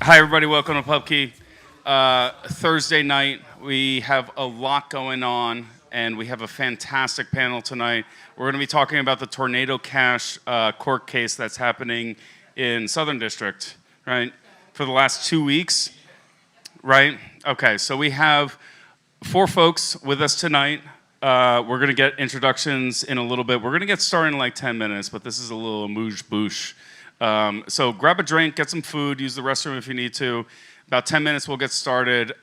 Hi, everybody. Welcome to PubKey. Thursday night, we have a lot going on, and we have a fantastic panel tonight. We're going to be talking about the Tornado Cash court case that's happening in Southern District, right, for the last 2 weeks, right? Okay, so we have 4 folks with us tonight. We're going to get introductions in a little bit. We're going to get started in like 10 minutes, but this is a little amuse-bouche. So grab a drink, get some food, use the restroom if you need to. About 10 minutes, we'll get started.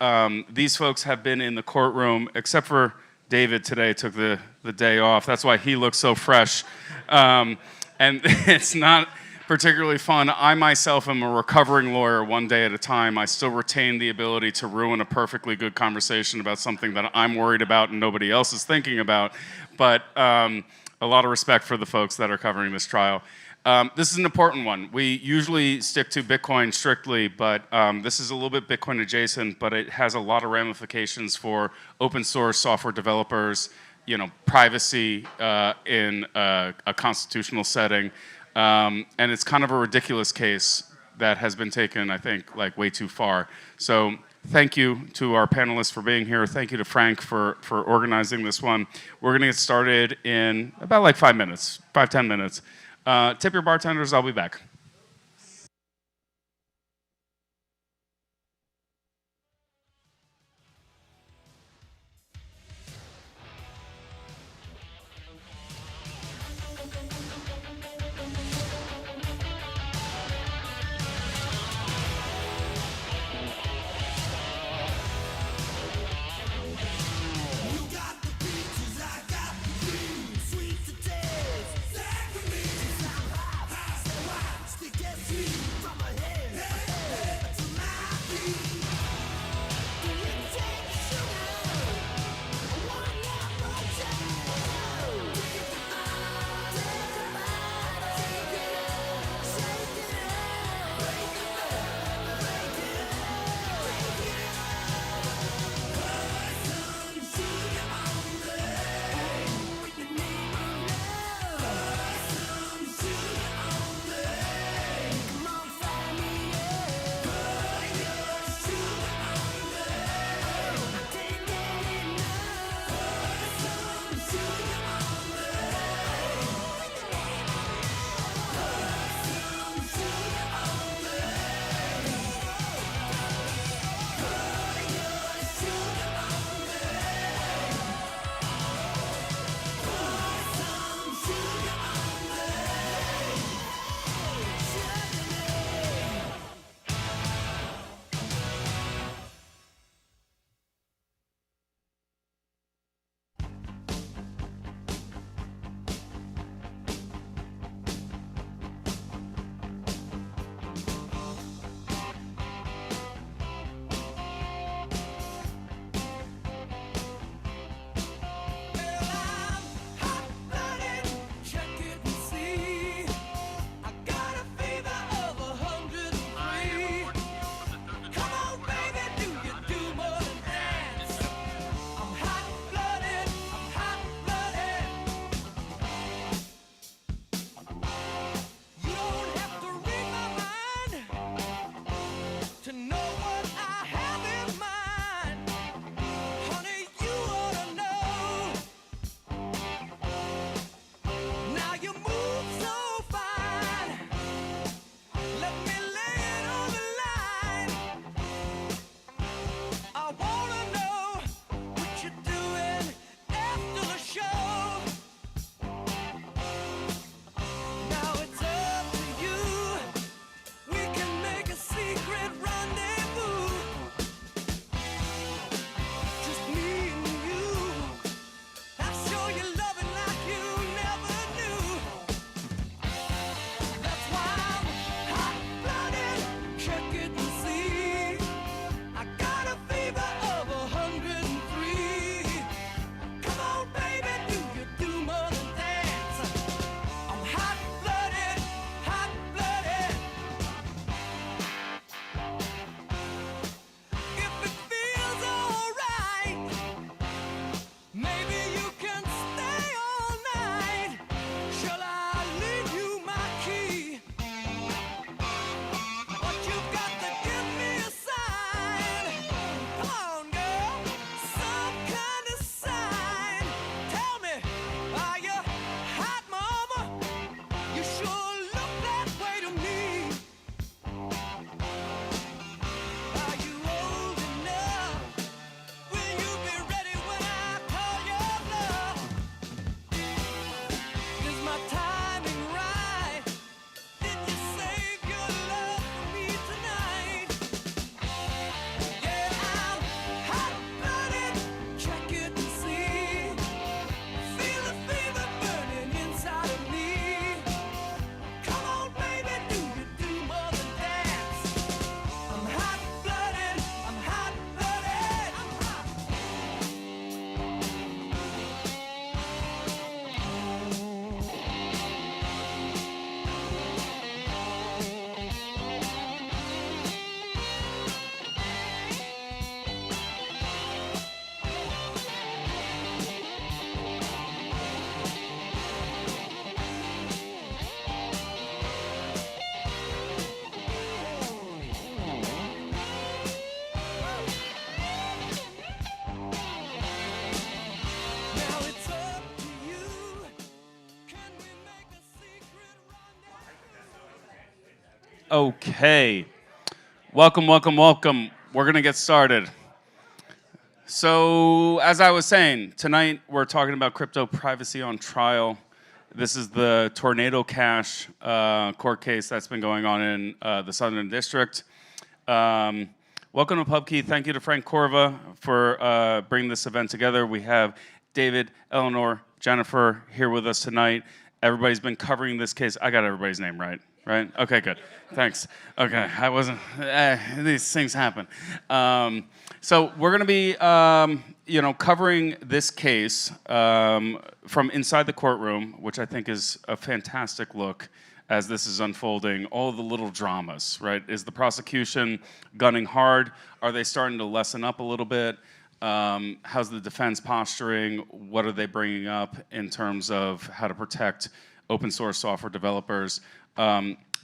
These folks have been in the courtroom, except for David today took the day off. That's why he looks so fresh. And it's not particularly fun. I myself am a recovering lawyer one day at a time. I still retain the ability to ruin a perfectly good conversation about something that I'm worried about and nobody else is thinking about. But a lot of respect for the folks that are covering this trial. This is an important one. We usually stick to Bitcoin strictly, but this is a little bit Bitcoin adjacent, but it has a lot of ramifications for open source software developers, privacy in a constitutional setting. And it's kind of a ridiculous case that has been taken, I think, like way too far. So Thank you to our panelists for being here. Thank you to Frank for organizing this one. We're going to get started in about like 5 minutes, 5-10 minutes. Tip your bartenders. I'll be back. Okay. Welcome, welcome, welcome. We're going to get started. So, as I was saying, tonight we're talking about crypto privacy on trial. This is the Tornado Cash court case that's been going on in the Southern District. Welcome to PubKey. Thank you to Frank Corva for bringing this event together. We have David, Eleanor, Jennifer here with us tonight. Everybody's been covering this case. I got everybody's name right? Okay, good. Thanks. Okay, I wasn't. These things happen. So we're going to be, covering this case from inside the courtroom, which I think is a fantastic look as this is unfolding. All of the little dramas, right? Is the prosecution gunning hard? Are they starting to lessen up a little bit? How's the defense posturing? What are they bringing up in terms of how to protect open source software developers?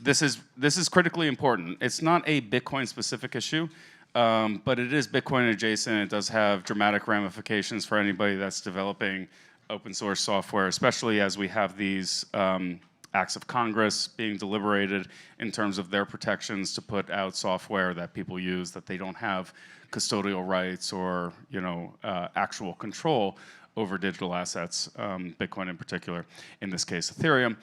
This is critically important. It's not a Bitcoin specific issue, but it is Bitcoin adjacent. It does have dramatic ramifications for anybody that's developing open source software, especially as we have these acts of Congress being deliberated in terms of their protections to put out software that people use that they don't have custodial rights or actual control over digital assets, Bitcoin in particular, in this case Ethereum.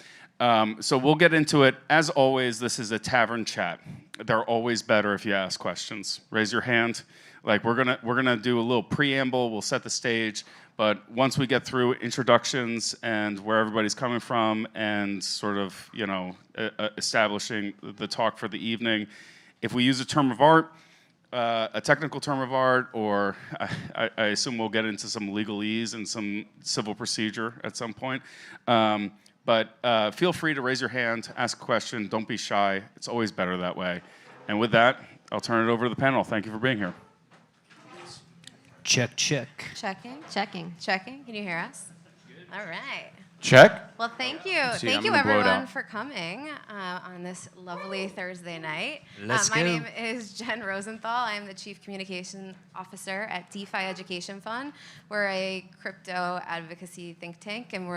So we'll get into it. As always, this is a tavern chat. They're always better if you ask questions. Raise your hand. Like we're gonna do a little preamble. We'll set the stage. But once we get through introductions and where everybody's coming from and sort of establishing the talk for the evening, if we use a term of art, a technical term of art, or I assume we'll get into some legalese and some civil procedure at some point. But feel free to raise your hand, ask a question, don't be shy. It's always better that way. And with that, I'll turn it over to the panel. Thank you for being here. Check, check. Checking. Can you hear us? Good. All right. Check. Well, thank you. Thank you, everyone, for coming on this lovely Thursday night. My name is Jen Rosenthal. I am the Chief Communication Officer at DeFi Education Fund. We're a crypto advocacy think tank, and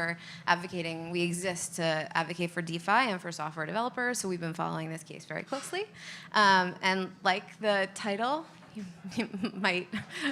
we exist to advocate for DeFi and for software developers, so we've been following this case very closely. And like the title, you might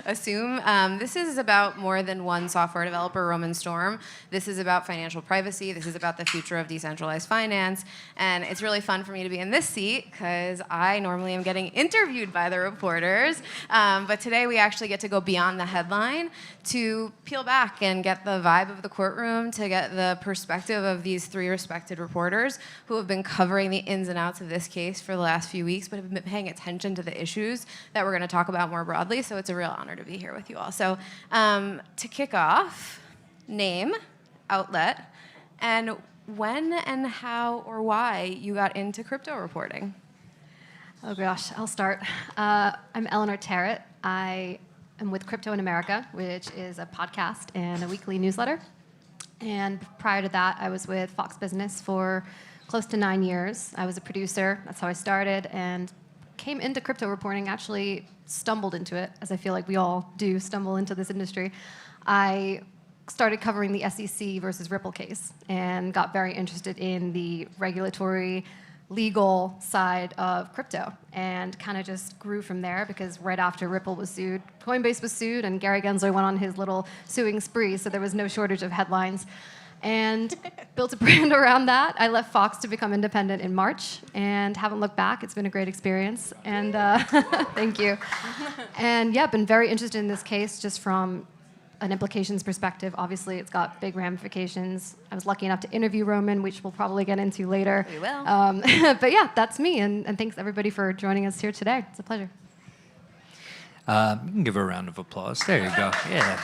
assume, this is about more than one software developer, Roman Storm. This is about financial privacy. This is about the future of decentralized finance. And it's really fun for me to be in this seat because I normally am getting interviewed by the reporters. But today we actually get to go beyond the headline to peel back and get the vibe of the courtroom, to get the perspective of these three respected reporters who have been covering the ins and outs of this case for the last few weeks, but have been paying attention to the issues that we're going to talk about more broadly, so it's a real honor to be here with you all. So to kick off, name, outlet, and when and how or why you got into crypto reporting. Oh gosh, I'll start. I'm Eleanor Terrett. I am with Crypto in America, which is a podcast and a weekly newsletter. And prior to that, I was with Fox Business for close to 9 years. I was a producer. That's how I started, and came into crypto reporting, actually stumbled into it, as I feel like we all do stumble into this industry. I started covering the SEC versus Ripple case and got very interested in the regulatory, legal side of crypto, and kind of just grew from there, because right after Ripple was sued, Coinbase was sued, and Gary Gensler went on his little suing spree, so there was no shortage of headlines. And built a brand around that. I left Fox to become independent in March and haven't looked back. It's been a great experience. And thank you. And yeah, been very interested in this case just from an implications perspective. Obviously, it's got big ramifications. I was lucky enough to interview Roman, which we'll probably get into later. We will. But yeah, that's me. And thanks everybody for joining us here today. It's a pleasure. You can give her a round of applause. There you go. Yeah.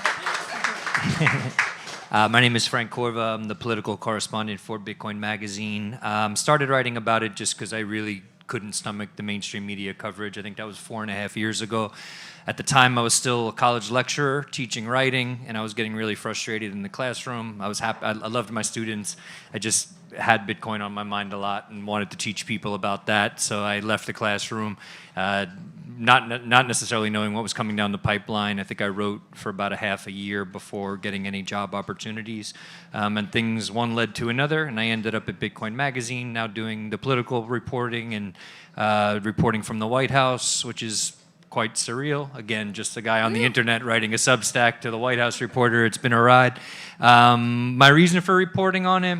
My name is Frank Corva. I'm the political correspondent for Bitcoin Magazine. Started writing about it just because I really couldn't stomach the mainstream media coverage. I think that was 4.5 years ago. At the time, I was still a college lecturer teaching writing, and I was getting really frustrated in the classroom. I was happy. I loved my students. I just had Bitcoin on my mind a lot and wanted to teach people about that. So I left the classroom, not necessarily knowing what was coming down the pipeline. I think I wrote for about a half a year before getting any job opportunities. And things one led to another, and I ended up at Bitcoin Magazine, now doing the political reporting and reporting from the White House, which is quite surreal. Again, just a guy on the internet writing a Substack to the White House reporter. It's been a ride. My reason for reporting on it,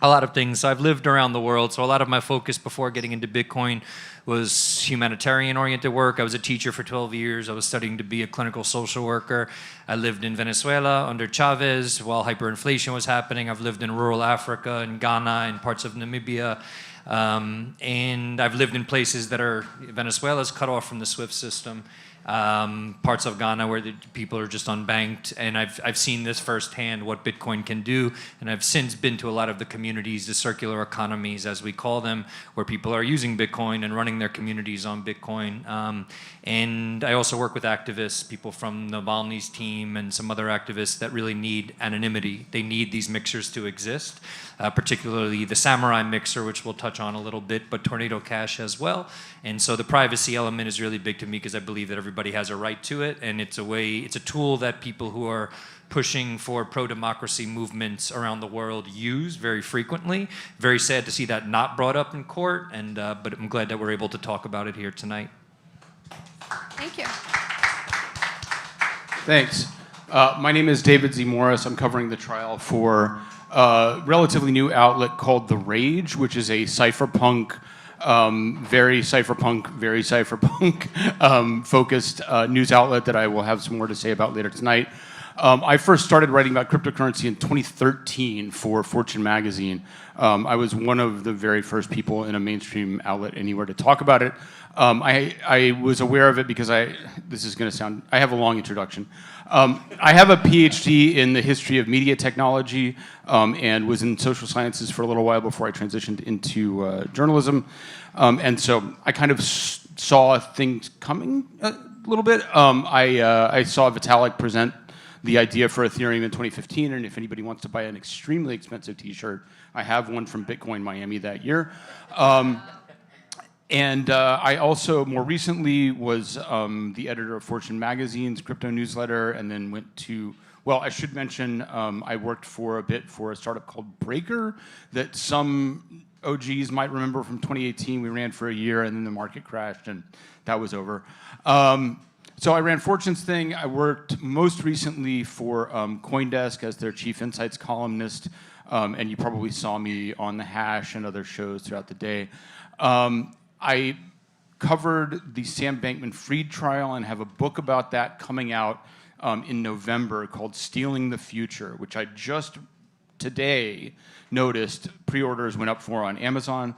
a lot of things. So I've lived around the world, so a lot of my focus before getting into Bitcoin was humanitarian-oriented work. I was a teacher for 12 years. I was studying to be a clinical social worker. I lived in Venezuela under Chavez while hyperinflation was happening. I've lived in rural Africa, in Ghana, in parts of Namibia. And I've lived in places that are, Venezuela's cut off from the SWIFT system. Parts of Ghana where the people are just unbanked, and I've seen this firsthand, what Bitcoin can do, and I've since been to a lot of the communities, the circular economies as we call them, where people are using Bitcoin and running their communities on Bitcoin. And I also work with activists, people from Navalny's team and some other activists that really need anonymity. They need these mixers to exist, particularly the Samurai mixer, which we'll touch on a little bit, but Tornado Cash as well. And so the privacy element is really big to me because I believe that everybody has a right to it, and it's a tool that people who are pushing for pro-democracy movements around the world use very frequently. Very sad to see that not brought up in court, and but I'm glad that we're able to talk about it here tonight. Thank you. Thanks. My name is David Z. Morris. I'm covering the trial for a relatively new outlet called The Rage, which is a cypherpunk, very cypherpunk focused news outlet that I will have some more to say about later tonight. I first started writing about cryptocurrency in 2013 for Fortune magazine. I was one of the very first people in a mainstream outlet anywhere to talk about it. I was aware of it because this is going to sound, I have a long introduction. I have a PhD in the history of media technology and was in social sciences for a little while before I transitioned into journalism. And so I kind of saw things coming a little bit. I saw Vitalik present the idea for Ethereum in 2015, and if anybody wants to buy an extremely expensive t-shirt, I have one from Bitcoin Miami that year. And I also, more recently, was the editor of Fortune Magazine's crypto newsletter, and then went to, well, I should mention, I worked for a bit for a startup called Breaker that some OGs might remember from 2018. We ran for a year, and then the market crashed, and that was over. So I ran Fortune's thing. I worked most recently for CoinDesk as their chief insights columnist, and you probably saw me on The Hash and other shows throughout the day. I covered the Sam Bankman-Fried trial and have a book about that coming out in November called Stealing the Future, which I just today noticed pre-orders went up for on Amazon.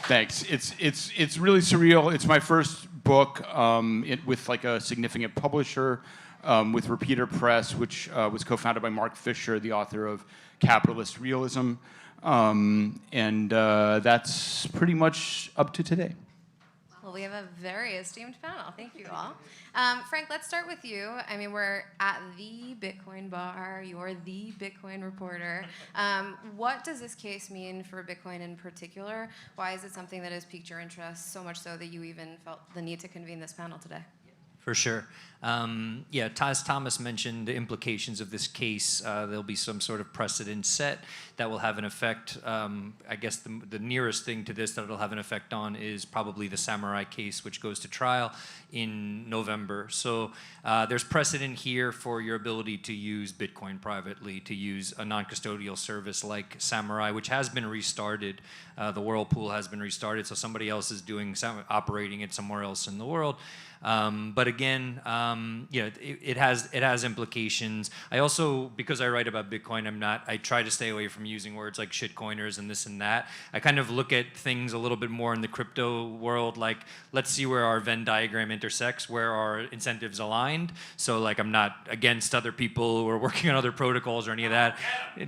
Thanks. It's really surreal. It's my first book with like a significant publisher, with Repeater Press, which was co-founded by Mark Fisher, the author of Capitalist Realism. That's pretty much up to today. Well, we have a very esteemed panel. Thank you all. Frank, let's start with you. I mean, we're at the Bitcoin bar. You're the Bitcoin reporter. What does this case mean for Bitcoin in particular? Why is it something that has piqued your interest so much so that you even felt the need to convene this panel today? For sure. Yeah, as Thomas mentioned, the implications of this case, there'll be some sort of precedent set that will have an effect. I guess the nearest thing to this that it'll have an effect on is probably the Samurai case, which goes to trial in November. So there's precedent here for your ability to use Bitcoin privately, to use a non-custodial service like Samurai, which has been restarted. The Whirlpool has been restarted, so somebody else is operating it somewhere else in the world. But again, it has implications. I also, because I write about Bitcoin, I try to stay away from using words like shitcoiners and this and that. I kind of look at things a little bit more in the crypto world, like let's see where our Venn diagram intersects, where our incentives aligned. So like I'm not against other people who are working on other protocols or any of that.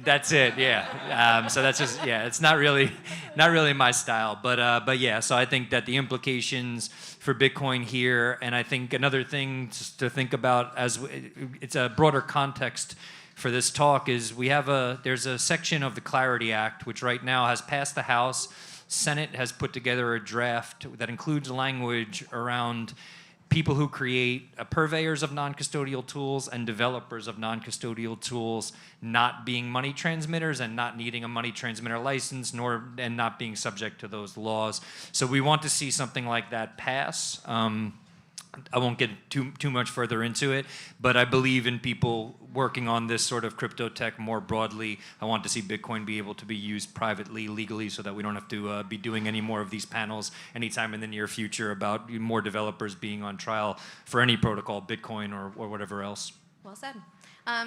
That's it, yeah. So that's just, yeah, it's not really my style. But yeah, so I think that the implications for Bitcoin here, and I think another thing to think about as it's a broader context for this talk is there's a section of the Clarity Act which right now has passed the House. Senate has put together a draft that includes language around people who create purveyors of non-custodial tools and developers of non-custodial tools not being money transmitters and not needing a money transmitter license and not being subject to those laws. So we want to see something like that pass. I won't get too much further into it, but I believe in people working on this sort of crypto tech more broadly. I want to see Bitcoin be able to be used privately, legally, so that we don't have to be doing any more of these panels anytime in the near future about more developers being on trial for any protocol, Bitcoin or whatever else. Well said.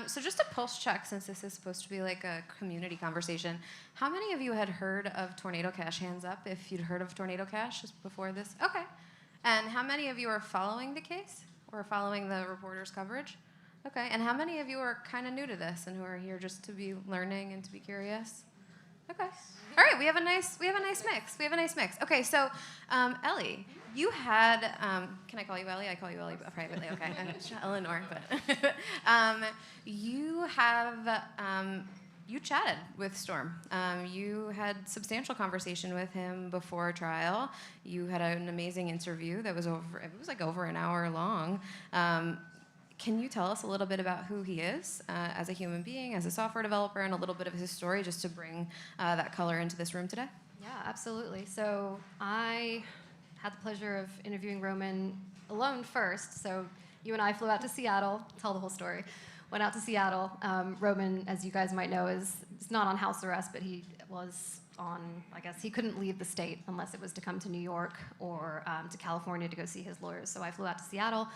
So just a pulse check, since this is supposed to be like a community conversation. How many of you had heard of Tornado Cash? Hands up if you'd heard of Tornado Cash just before this. Okay. And how many of you are following the case or following the reporter's coverage? Okay. And how many of you are kind of new to this and who are here just to be learning and to be curious? Okay. All right. We have a nice mix. Okay. So, Ellie, you had. Can I call you Ellie? I call you Ellie privately. Okay. Eleanor, but you have. You chatted with Storm. You had substantial conversation with him before trial. You had an amazing interview that was over an hour long. Can you tell us a little bit about who he is as a human being, as a software developer, and a little bit of his story just to bring that color into this room today? Yeah, absolutely. So I had the pleasure of interviewing Roman alone first. So you and I flew out to Seattle, tell the whole story. Went out to Seattle. Roman, as you guys might know, is not on house arrest, but he was on, I guess, he couldn't leave the state unless it was to come to New York or to California to go see his lawyers. So I flew out to Seattle,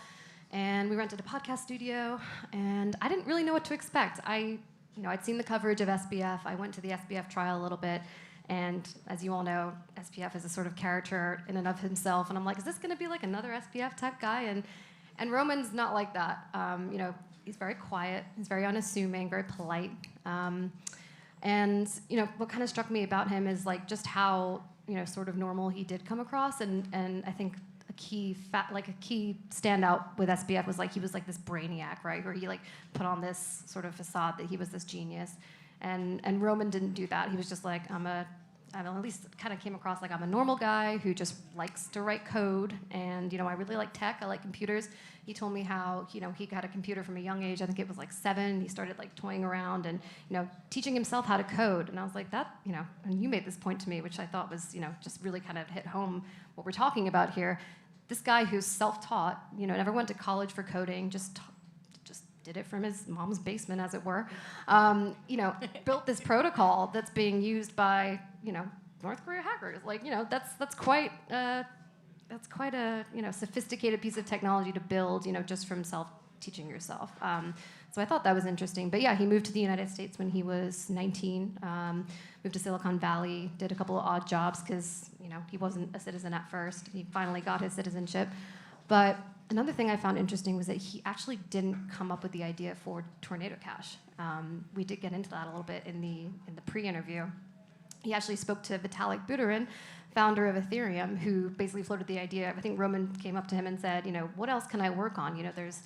and we rented a podcast studio, and I didn't really know what to expect. I'd seen the coverage of SBF. I went to the SBF trial a little bit, and as you all know, SBF is a sort of character in and of himself, and I'm like, is this going to be like another SBF type guy? And Roman's not like that. He's very quiet. He's very unassuming, very polite. And what kind of struck me about him is like just how sort of normal he did come across. And I think a key standout with SBF was he was like this brainiac, right? Where he like put on this sort of facade that he was this genius. And Roman didn't do that. He was just like, I don't know, at least kind of came across like I'm a normal guy who just likes to write code, and I really like tech. I like computers. He told me how he got a computer from a young age. I think it was like 7. He started like toying around and teaching himself how to code. And I was like, that and you made this point to me, which I thought was just really kind of hit home what we're talking about here. This guy who's self-taught, never went to college for coding, just did it from his mom's basement, as it were. Built this protocol that's being used by North Korea hackers. That's quite a sophisticated piece of technology to build, just from teaching yourself. So I thought that was interesting. But yeah, he moved to the United States when he was 19. Moved to Silicon Valley, did a couple of odd jobs because he wasn't a citizen at first. He finally got his citizenship. But another thing I found interesting was that he actually didn't come up with the idea for Tornado Cash. We did get into that a little bit in the pre-interview. He actually spoke to Vitalik Buterin, founder of Ethereum, who basically floated the idea. I think Roman came up to him and said, what else can I work on? There's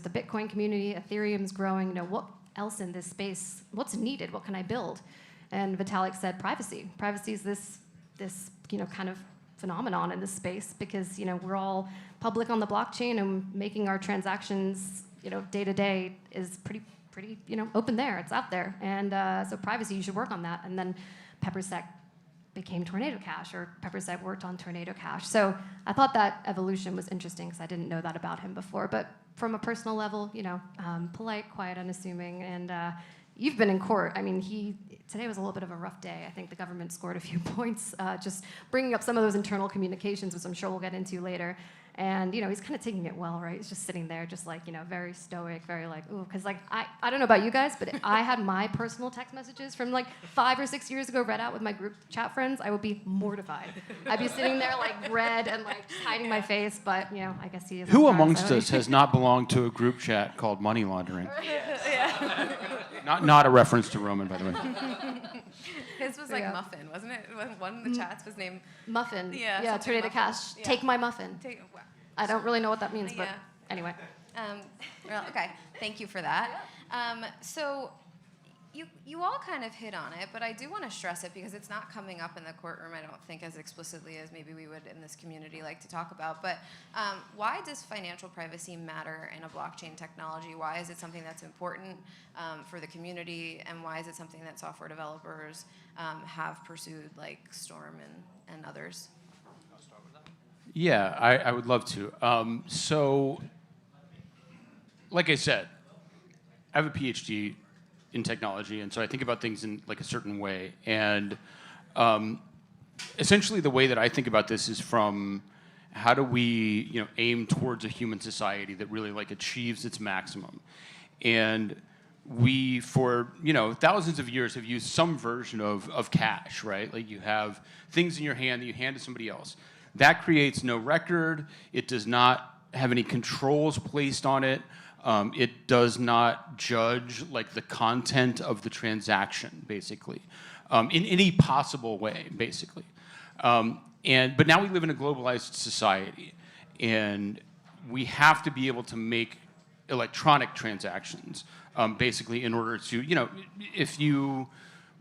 the Bitcoin community, Ethereum's growing. What else in this space? What's needed? What can I build? And Vitalik said, privacy. Privacy is this kind of phenomenon in this space because we're all public on the blockchain and making our transactions day to day is pretty open there. It's out there, and so privacy, you should work on that. And then PepperSec became Tornado Cash, or PepperSec worked on Tornado Cash. So I thought that evolution was interesting because I didn't know that about him before. But from a personal level, polite, quiet, unassuming, and you've been in court. I mean, today was a little bit of a rough day. I think the government scored a few points, just bringing up some of those internal communications, which I'm sure we'll get into later. And, he's kind of taking it well, right? He's just sitting there, just like, very stoic, very like, ooh, because like, I don't know about you guys, but if I had my personal text messages from like 5 or 6 years ago read out with my group chat friends, I would be mortified. I'd be sitting there like red and like just hiding my face, but, I guess he is. Who amongst us has not belonged to a group chat called money laundering? Not a reference to Roman, by the way. His was like Muffin, wasn't it? One of the chats was named Muffin. Yeah, Tornado Cash. Yeah. Take my muffin. Wow. I don't really know what that means, but anyway. Well, okay, thank you for that. So you all kind of hit on it, but I do want to stress it because it's not coming up in the courtroom, I don't think, as explicitly as maybe we would in this community like to talk about. But why does financial privacy matter in a blockchain technology? Why is it something that's important for the community? And why is it something that software developers have pursued, like Storm and others? Yeah, I would love to. So, like I said, I have a PhD in technology, and so I think about things in like a certain way. And essentially, the way that I think about this is from how do we, aim towards a human society that really like achieves its maximum. And we, for thousands of years, have used some version of cash, right? Like you have things in your hand that you hand to somebody else. That creates no record. It does not have any controls placed on it. It does not judge like the content of the transaction, basically, in any possible way, basically. But now we live in a globalized society, and we have to be able to make electronic transactions, basically, in order to, if you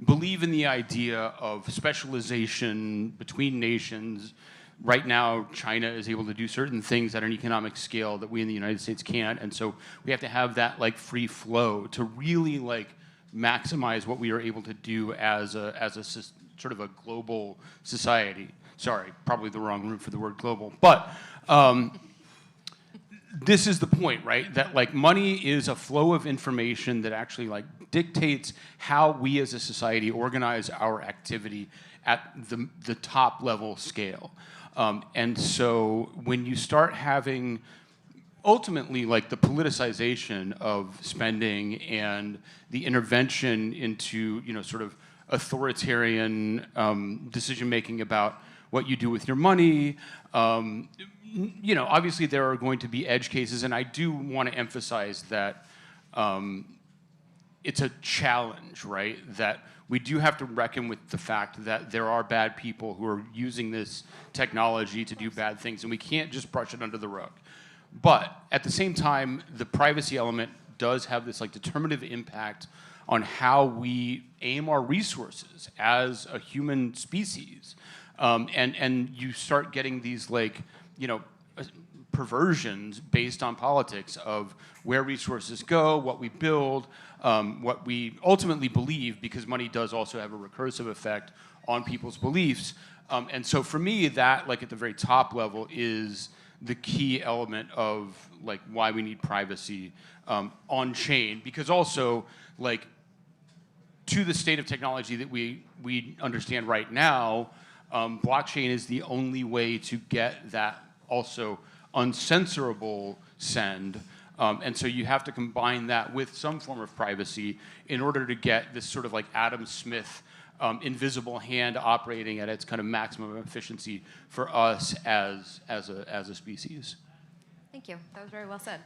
believe in the idea of specialization between nations. Right now, China is able to do certain things at an economic scale that we in the United States can't, and so we have to have that like free flow to really like maximize what we are able to do as a sort of a global society. Sorry, probably the wrong root for the word global, but this is the point, right? That like money is a flow of information that actually like dictates how we as a society organize our activity at the top level scale. And so when you start having ultimately like the politicization of spending and the intervention into sort of authoritarian decision making about what you do with your money, obviously there are going to be edge cases, and I do want to emphasize that it's a challenge, right? That we do have to reckon with the fact that there are bad people who are using this technology to do bad things, and we can't just brush it under the rug. But at the same time, the privacy element does have this like determinative impact on how we aim our resources as a human species. And you start getting these like, perversions based on politics of where resources go, what we build, what we ultimately believe, because money does also have a recursive effect on people's beliefs. And so for me, that like at the very top level is the key element of like why we need privacy on chain, because also like to the state of technology that we understand right now, blockchain is the only way to get that also uncensorable send. And so you have to combine that with some form of privacy in order to get this sort of like Adam Smith invisible hand operating at its kind of maximum efficiency for us as a species. Thank you. That was very well said.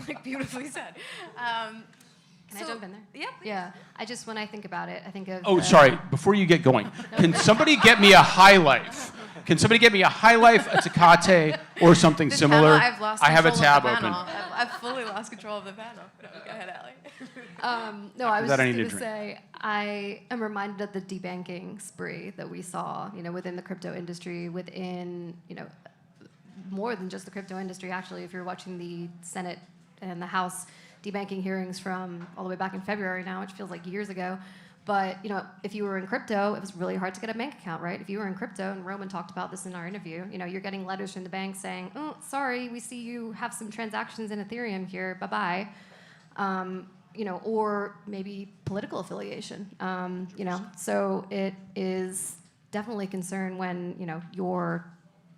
Like beautifully said. Can I jump in there? Yeah. Yeah. When I think about it, I think of. Oh, sorry. Before you get going, can somebody get me a High Life? Can somebody get me a High Life, a Tecate, or something similar? I've lost I have a control of tab the open. panel. I've fully lost control of the panel. Go ahead, Ellie. No, I was That I just need going to to say I am reminded of the debanking spree that we saw, within the crypto industry, within, more than just the crypto industry. Actually, if you're watching the Senate and the House debanking hearings from all the way back in February now, which feels like years ago. But if you were in crypto, it was really hard to get a bank account, right? If you were in crypto, and Roman talked about this in our interview, you're getting letters from the bank saying, "Oh, sorry, we see you have some transactions in Ethereum here. Bye bye." Or maybe political affiliation. So it is definitely a concern when your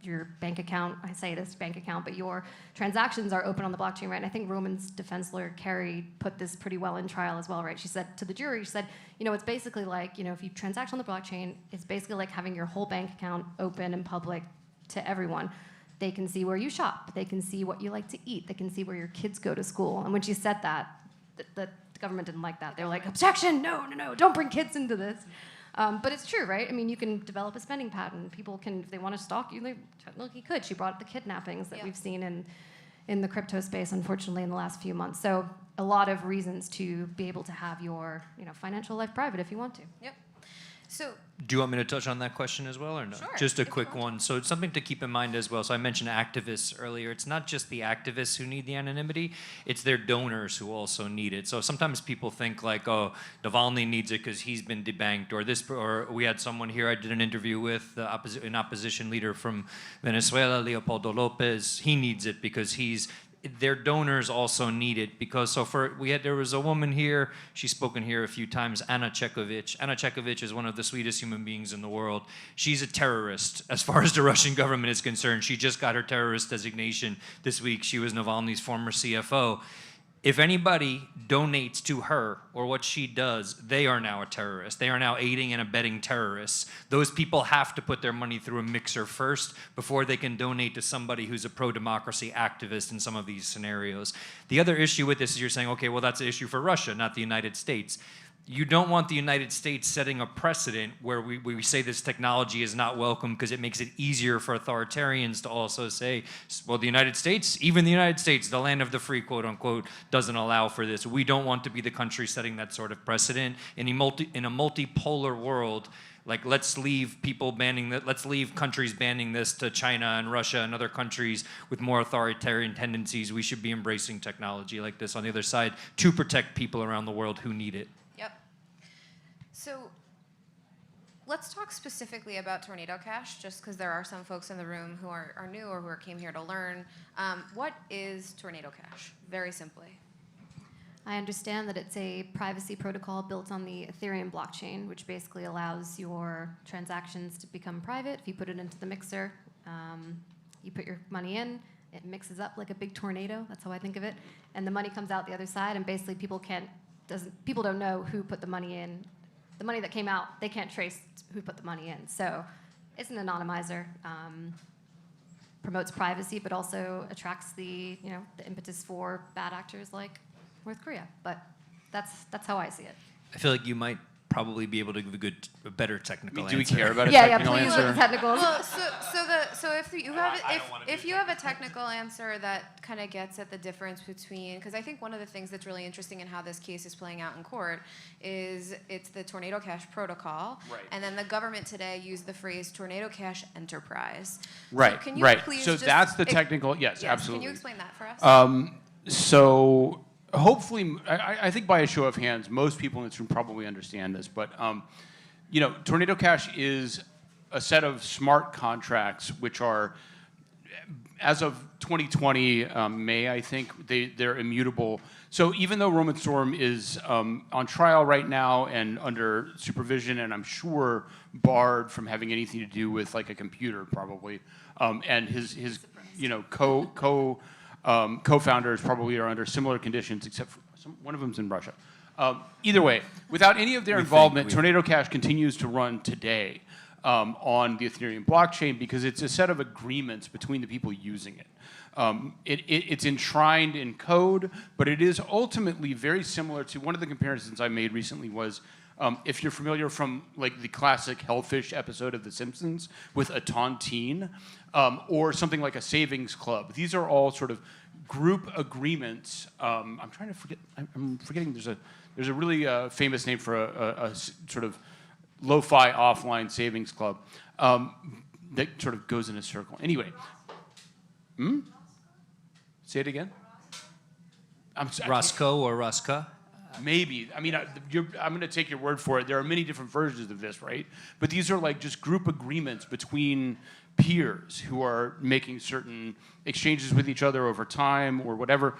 your bank account, I say it as bank account, but your transactions are open on the blockchain, right? And I think Roman's defense lawyer, Carrie, put this pretty well in trial as well, right? She said to the jury, she said, it's basically like, if you transact on the blockchain, it's basically like having your whole bank account open and public to everyone. They can see where you shop. They can see what you like to eat. They can see where your kids go to school. And when she said that, the government didn't like that. They were like, objection, no, don't bring kids into this. But it's true, right? I mean, you can develop a spending pattern. People can, if they want to stalk you, they technically could. She brought up the kidnappings that we've seen in the crypto space, unfortunately, in the last few months. So a lot of reasons to be able to have your financial life private if you want to. Yep. So, do you want me to touch on that question as well, or no? Sure. Just a quick one. So it's something to keep in mind as well. So I mentioned activists earlier. It's not just the activists who need the anonymity. It's their donors who also need it. So sometimes people think like, oh, Navalny needs it because he's been debanked, or we had someone here I did an interview with, an opposition leader from Venezuela, Leopoldo Lopez. He needs it because their donors also need it, because there was a woman here, she's spoken here a few times, Anna Chekovich. Anna Chekovich is one of the sweetest human beings in the world. She's a terrorist as far as the Russian government is concerned. She just got her terrorist designation this week. She was Navalny's former CFO. If anybody donates to her or what she does, they are now a terrorist. They are now aiding and abetting terrorists. Those people have to put their money through a mixer first before they can donate to somebody who's a pro-democracy activist in some of these scenarios. The other issue with this is you're saying, okay, well, that's an issue for Russia, not the United States. You don't want the United States setting a precedent where we say this technology is not welcome because it makes it easier for authoritarians to also say, well, the United States, even the United States, the land of the free, quote unquote, doesn't allow for this. We don't want to be the country setting that sort of precedent. In a multipolar world, like let's leave countries banning this to China and Russia and other countries with more authoritarian tendencies. We should be embracing technology like this on the other side to protect people around the world who need it. Yep. So let's talk specifically about Tornado Cash, just because there are some folks in the room who are new or who came here to learn. What is Tornado Cash, very simply? I understand that it's a privacy protocol built on the Ethereum blockchain, which basically allows your transactions to become private. If you put it into the mixer, you put your money in, it mixes up like a big tornado, that's how I think of it, and the money comes out the other side, and basically people don't know who put the money in. The money that came out, they can't trace who put the money in. So it's an anonymizer, promotes privacy, but also attracts the impetus for bad actors like North Korea. But that's how I see it. I feel like you might probably be able to give a better technical answer. Do we care about a technical technical answer? answer? Technicals. Well, so if you have a technical answer that kind of gets at the difference between, because I think one of the things that's really interesting in how this case is playing out in court is it's the Tornado Cash protocol, right. And then the government today used the phrase Tornado Cash Enterprise. Right, So can you right. please So just that's the technical, yes, absolutely. Can you explain that for us? So hopefully, I think by a show of hands, most people in this room probably understand this, but Tornado Cash is a set of smart contracts which are, as of 2020 May, I think, they're immutable. So even though Roman Storm is on trial right now and under supervision, and I'm sure barred from having anything to do with like a computer probably, and his co-founders probably are under similar conditions, except for one of them's in Russia. Either way, without any of their involvement, Tornado Cash continues to run today on the Ethereum blockchain because it's a set of agreements between the people using it. It's enshrined in code, but it is ultimately very similar to one of the comparisons I made recently was if you're familiar from like the classic Hellfish episode of The Simpsons with a tontine, or something like a savings club. These are all sort of group agreements. I'm forgetting. There's a really famous name for a sort of lo-fi offline savings club that sort of goes in a circle. Anyway, say it again. Roscoe or Rosca? Maybe. I mean, I'm going to take your word for it. There are many different versions of this, right? But these are like just group agreements between peers who are making certain exchanges with each other over time or whatever.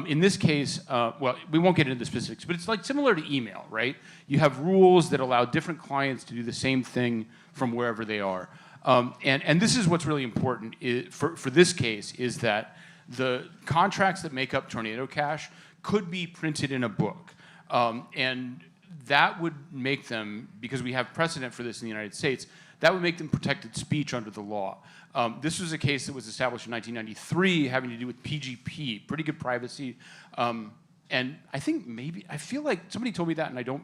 In this case, well, we won't get into the specifics, but it's like similar to email, right? You have rules that allow different clients to do the same thing from wherever they are. And this is what's really important for this case, is that the contracts that make up Tornado Cash could be printed in a book. And that would make them, because we have precedent for this in the United States, that would make them protected speech under the law. This was a case that was established in 1993 having to do with PGP, pretty good privacy. And I think I feel like somebody told me that and I don't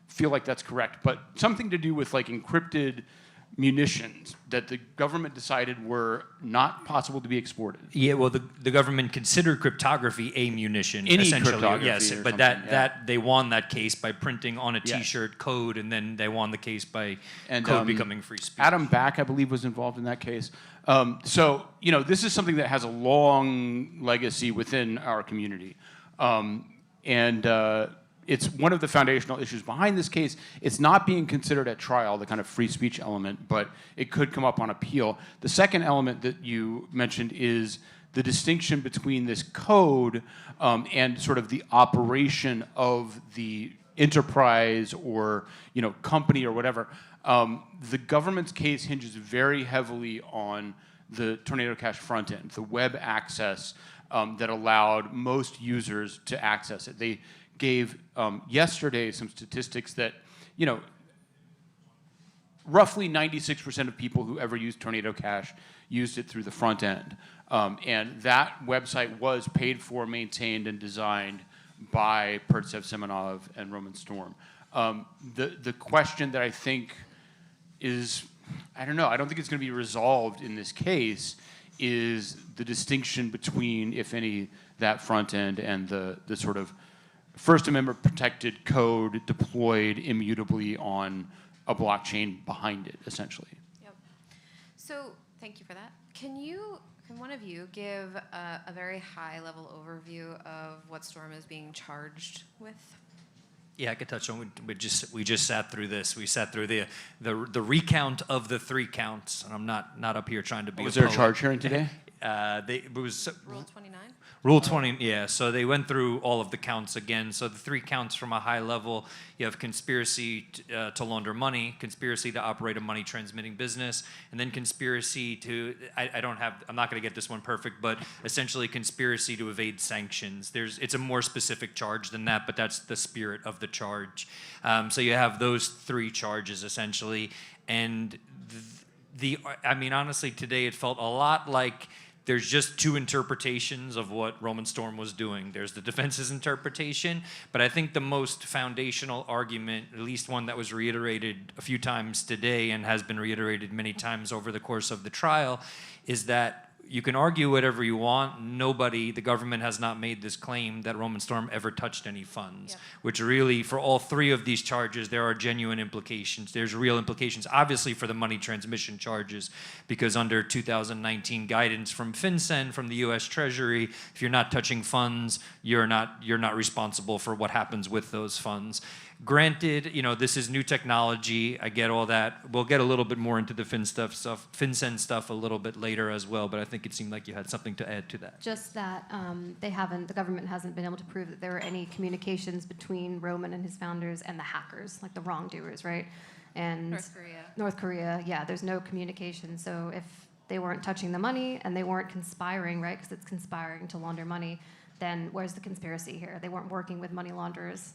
feel like that's correct, but something to do with like encrypted munitions that the government decided were not possible to be exported. Yeah, well, the government considered cryptography a munition, Any essentially. cryptography Yes, or but something, that they won that case by printing on a Yeah. T-shirt code, and then they won the case by And, code becoming free speech. Adam Back, I believe, was involved in that case. So, this is something that has a long legacy within our community. It's one of the foundational issues behind this case. It's not being considered at trial, the kind of free speech element, but it could come up on appeal. The second element that you mentioned is the distinction between this code and sort of the operation of the enterprise or company or whatever. The government's case hinges very heavily on the Tornado Cash front end, the web access that allowed most users to access it. They gave yesterday some statistics that, roughly 96% of people who ever used Tornado Cash used it through the front end. And that website was paid for, maintained, and designed by Pertsev Semenov and Roman Storm. The question that I think is, I don't know, I don't think it's going to be resolved in this case, is the distinction between, if any, that front end and the sort of First Amendment protected code deployed immutably on a blockchain behind it, essentially. Yep. So thank you for that. Can one of you give a very high level overview of what Storm is being charged with? Yeah, I could touch on. We just sat through this. We sat through the recount of the 3 counts, and I'm not up here trying to be. Was there a charge hearing today? It was Rule 29? Rule 20, yeah. So they went through all of the counts again. So the 3 counts from a high level, you have conspiracy to launder money, conspiracy to operate a money transmitting business, and then conspiracy to, I'm not going to get this one perfect, but essentially conspiracy to evade sanctions. It's a more specific charge than that, but that's the spirit of the charge. So you have those 3 charges essentially. And honestly, today it felt a lot like there's just 2 interpretations of what Roman Storm was doing. There's the defense's interpretation, but I think the most foundational argument, at least one that was reiterated a few times today and has been reiterated many times over the course of the trial, is that you can argue whatever you want. The government has not made this claim that Roman Storm ever touched any funds, Yep. which really, for all 3 of these charges, there are genuine implications. There's real implications, obviously, for the money transmission charges, because under 2019 guidance from FinCEN, from the U.S. Treasury, if you're not touching funds, you're not responsible for what happens with those funds. Granted, this is new technology. I get all that. We'll get a little bit more into the FinCEN stuff a little bit later as well, but I think it seemed like you had something to add to that. Just that the government hasn't been able to prove that there were any communications between Roman and his founders and the hackers, like the wrongdoers, right? And North Korea, yeah, there's no communication. So if they weren't touching the money and they weren't conspiring, right, because it's conspiring to launder money, then where's the conspiracy here? They weren't working with money launderers.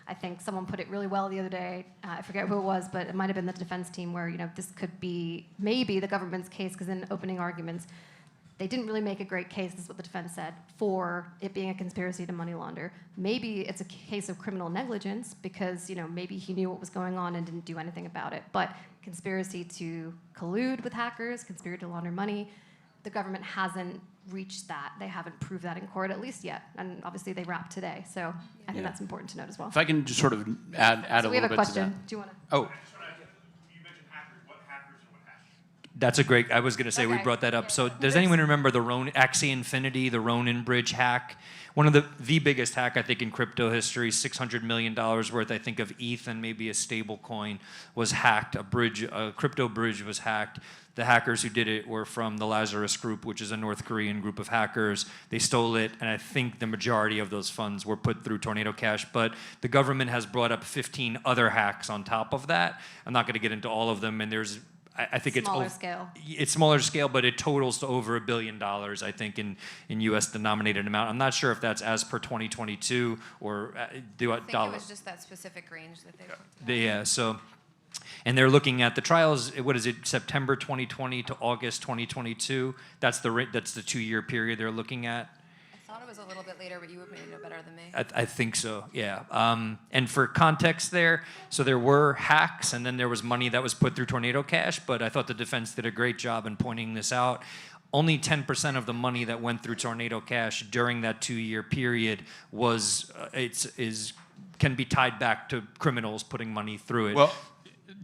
I think someone put it really well the other day. I forget who it was, but it might have been the defense team where this could be maybe the government's case, because in opening arguments, they didn't really make a great case, this is what the defense said, for it being a conspiracy to money launder. Maybe it's a case of criminal negligence because maybe he knew what was going on and didn't do anything about it. But conspiracy to collude with hackers, conspiracy to launder money, the government hasn't reached that. They haven't proved that in court, at least yet. And obviously they wrapped today. So I think that's important to note as well. If I can just sort of add a little bit to that. We have a question. Do you want to? Oh. You mentioned hackers. What hackers and what hackers? That's a great, I was going to say, we brought that up. So does anyone remember the Axie Infinity, the Ronin Bridge hack? One of the biggest hack, I think, in crypto history, $600 million worth, I think, of ETH and maybe a stable coin was hacked. A crypto bridge was hacked. The hackers who did it were from the Lazarus Group, which is a North Korean group of hackers. They stole it, and I think the majority of those funds were put through Tornado Cash. But the government has brought up 15 other hacks on top of that. I'm not going to get into all of them, and there's I think smaller scale. It's smaller scale, but it totals to over $1 billion, I think, in U.S. denominated amount. I'm not sure if that's as per 2022 or I think it was just that specific range that they pointed out. Yeah, so, and they're looking at the trials. What is it? September 2020 to August 2022. That's the 2-year period they're looking at. I thought it was a little bit later, but you would maybe know better than me. I think so, yeah. And for context there, so there were hacks, and then there was money that was put through Tornado Cash, but I thought the defense did a great job in pointing this out. Only 10% of the money that went through Tornado Cash during that 2-year period can be tied back to criminals putting monay through it. Well,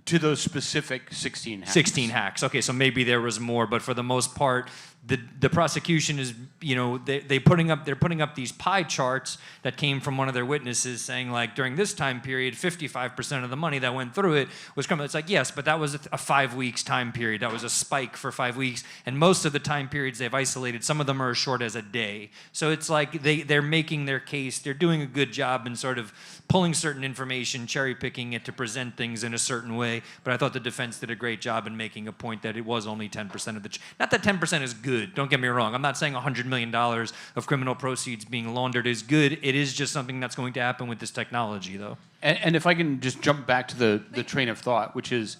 to those specific 16 hacks. 16 hacks. Okay, so maybe there was more, but for the most part, the prosecution is, they're putting up these pie charts that came from one of their witnesses saying, like, during this time period, 55% of the money that went through it was criminal. It's like, yes, but that was a 5 weeks time period. That was a spike for 5 weeks, and most of the time periods they've isolated, some of them are as short as a day. So it's like they're making their case. They're doing a good job in sort of pulling certain information, cherry picking it to present things in a certain way. But I thought the defense did a great job in making a point that it was only 10% of the. Not that 10% is good. Don't get me wrong. I'm not saying $100 million of criminal proceeds being laundered is good. It is just something that's going to happen with this technology, though. And if I can just jump back to the train of thought, which is,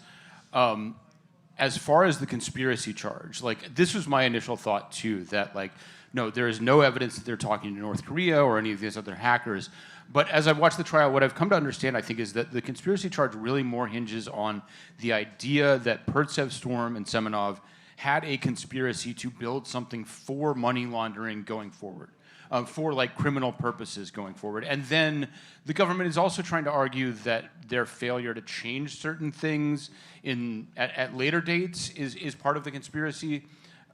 as far as the conspiracy charge, like, this was my initial thought too, that, like, no, there is no evidence that they're talking to North Korea or any of these other hackers. But as I've watched the trial, what I've come to understand, I think, is that the conspiracy charge really more hinges on the idea that Pertsev, Storm, and Semenov had a conspiracy to build something for money laundering going forward, for, like, criminal purposes going forward. And then the government is also trying to argue that their failure to change certain things at later dates is part of the conspiracy.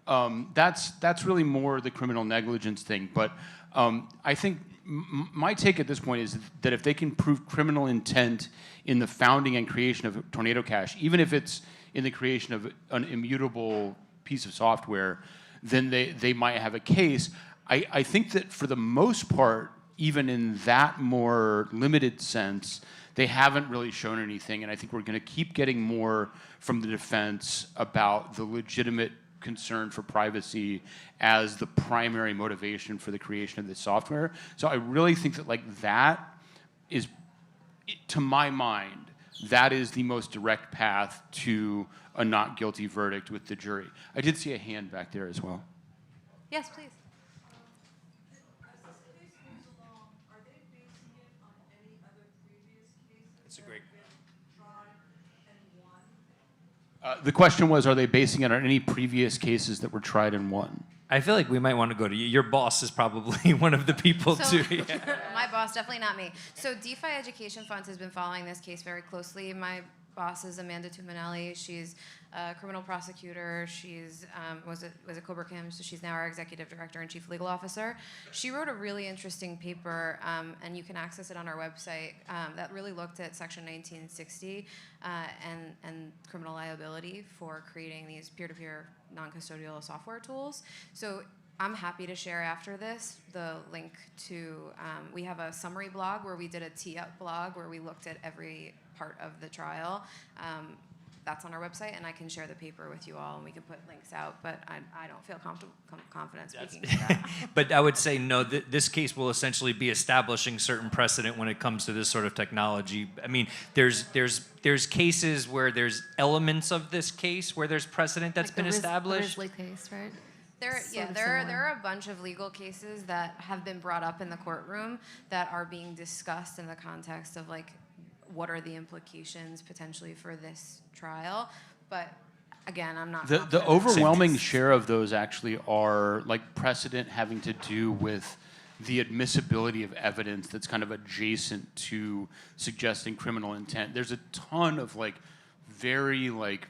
That's really more the criminal negligence thing. But I think my take at this point is that if they can prove criminal intent in the founding and creation of Tornado Cash, even if it's in the creation of an immutable piece of software, then they might have a case. I think that for the most part, even in that more limited sense, they haven't really shown anything, and I think we're going to keep getting more from the defense about the legitimate concern for privacy as the primary motivation for the creation of this software. So I really think that, like, that is, to my mind, that is the most direct path to a not guilty verdict with the jury. I did see a hand back there as well. Yes, please. That's a great. The question was, are they basing it on any previous cases that were tried and won? I feel like we might want to go to you. Your boss is probably one of the people too. Yeah. My boss, definitely not me. So DeFi Education Fund has been following this case very closely. My boss is Amanda Tuminelli. She's a criminal prosecutor. She's was at Cobra Kim, so she's now our executive director and chief legal officer. She wrote a really interesting paper, and you can access it on our website, that really looked at Section 1960 and criminal liability for creating these peer-to-peer non-custodial software tools. So I'm happy to share after this the link to, we have a summary blog where we did a tee-up blog where we looked at every part of the trial. That's on our website, and I can share the paper with you all, and we can put links out, but I don't feel confident speaking to that. But I would say, no, this case will essentially be establishing certain precedent when it comes to this sort of technology. I mean, there's cases where there's elements of this case where there's precedent that's been established. The Risley case, right? There are a bunch of legal cases that have been brought up in the courtroom that are being discussed in the context of, like, what are the implications potentially for this trial. But again, I'm not the overwhelming share of those actually are, like, precedent having to do with the admissibility of evidence that's kind of adjacent to suggesting criminal intent. There's a ton of, like, very, like,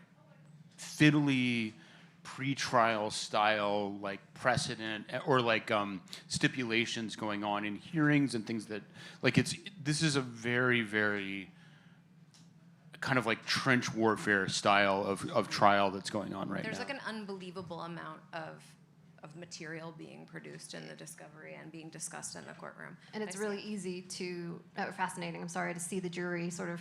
fiddly pre-trial style, like, precedent or, like, stipulations going on in hearings and things that, like, this is a very, very kind of like trench warfare style of trial that's going on right now. There's, like, an unbelievable amount of material being produced in the discovery and being discussed in the courtroom. And it's really easy to, fascinating, I'm sorry, to see the jury sort of,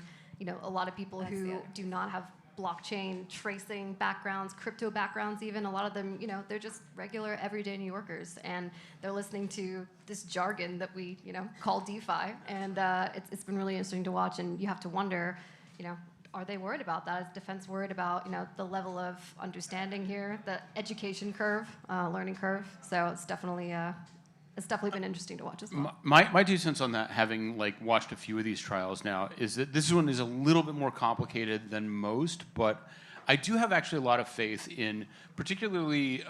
a lot of people who do not have blockchain tracing backgrounds, crypto backgrounds even. A lot of them, they're just regular everyday New Yorkers, and they're listening to this jargon that we, call DeFi, and it's been really interesting to watch. And you have to wonder, are they worried about that? Is defense worried about, the level of understanding here, the education curve, learning curve? So it's definitely been interesting to watch as well. My 2 cents on that, having watched a few of these trials now, is that this one is a little bit more complicated than most, but I do have actually a lot of faith in, particularly,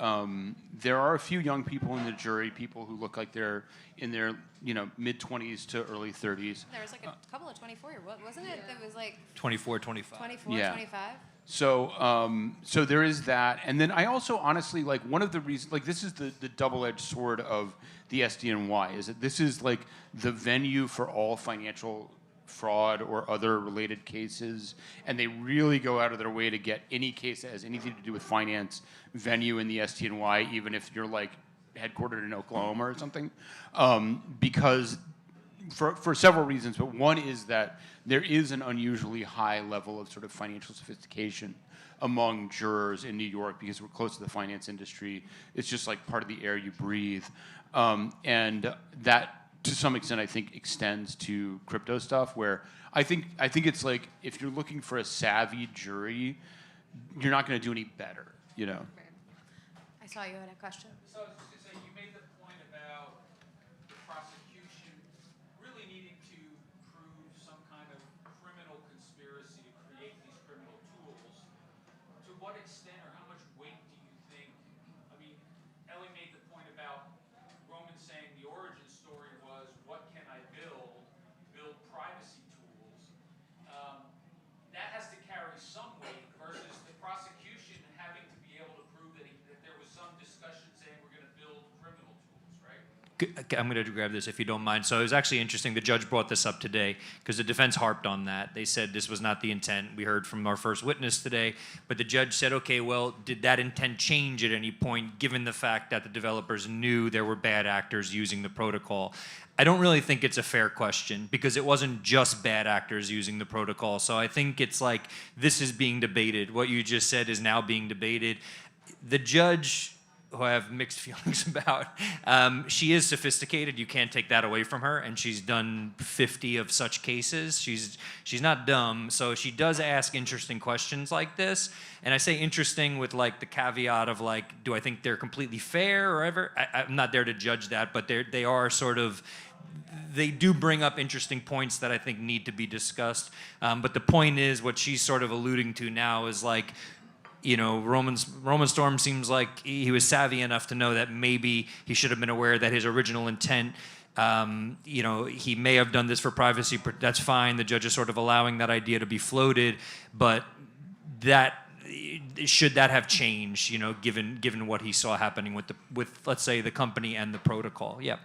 there are a few young people in the jury, people who look like they're in their mid-20s to early 30s. There was a couple of 24-year-olds, wasn't it? That was 24, 25. 24, Yeah. 25. So there is that, and then I also honestly one of the reasons, this is the double-edged sword of the SDNY, is that this is the venue for all financial fraud or other related cases, and they really go out of their way to get any case that has anything to do with finance venue in the SDNY, even if you're headquartered in Oklahoma or something, because for several reasons, but one is that there is an unusually high level of sort of financial sophistication among jurors in New York because we're close to the finance industry. It's just part of the air you breathe. And that, to some extent, I think extends to crypto stuff, where I think it's if you're looking for a savvy jury, you're not going to do any better, I saw you had a question. So I was just going to say, you made the point about the prosecution really needing to prove some kind of criminal conspiracy to create these criminal tools. To what extent or how much weight do you think, Ellie made the point about Roman saying the origin story was, what can I build privacy tools. That has to carry some weight versus the prosecution having to be able to prove that there was some discussion saying we're going to build criminal tools, right? I'm going to grab this if you don't mind. So it was actually interesting. The judge brought this up today because the defense harped on that. They said this was not the intent. We heard from our first witness today. But the judge said, okay, well, did that intent change at any point given the fact that the developers knew there were bad actors using the protocol? I don't really think it's a fair question because it wasn't just bad actors using the protocol. So I think it's this is being debated. What you just said is now being debated. The judge, who I have mixed feelings about, she is sophisticated. You can't take that away from her, and she's done 50 of such cases. She's not dumb, so she does ask interesting questions like this. And I say interesting with the caveat of do I think they're completely fair or ever? I'm not there to judge that, but they are sort of. They do bring up interesting points that I think need to be discussed. But the point is, what she's sort of alluding to now is Roman Storm seems like he was savvy enough to know that maybe he should have been aware that his original intent, he may have done this for privacy. That's fine. The judge is sort of allowing that idea to be floated, but should that have changed? Given what he saw happening with let's say the company and the protocol. Yeah.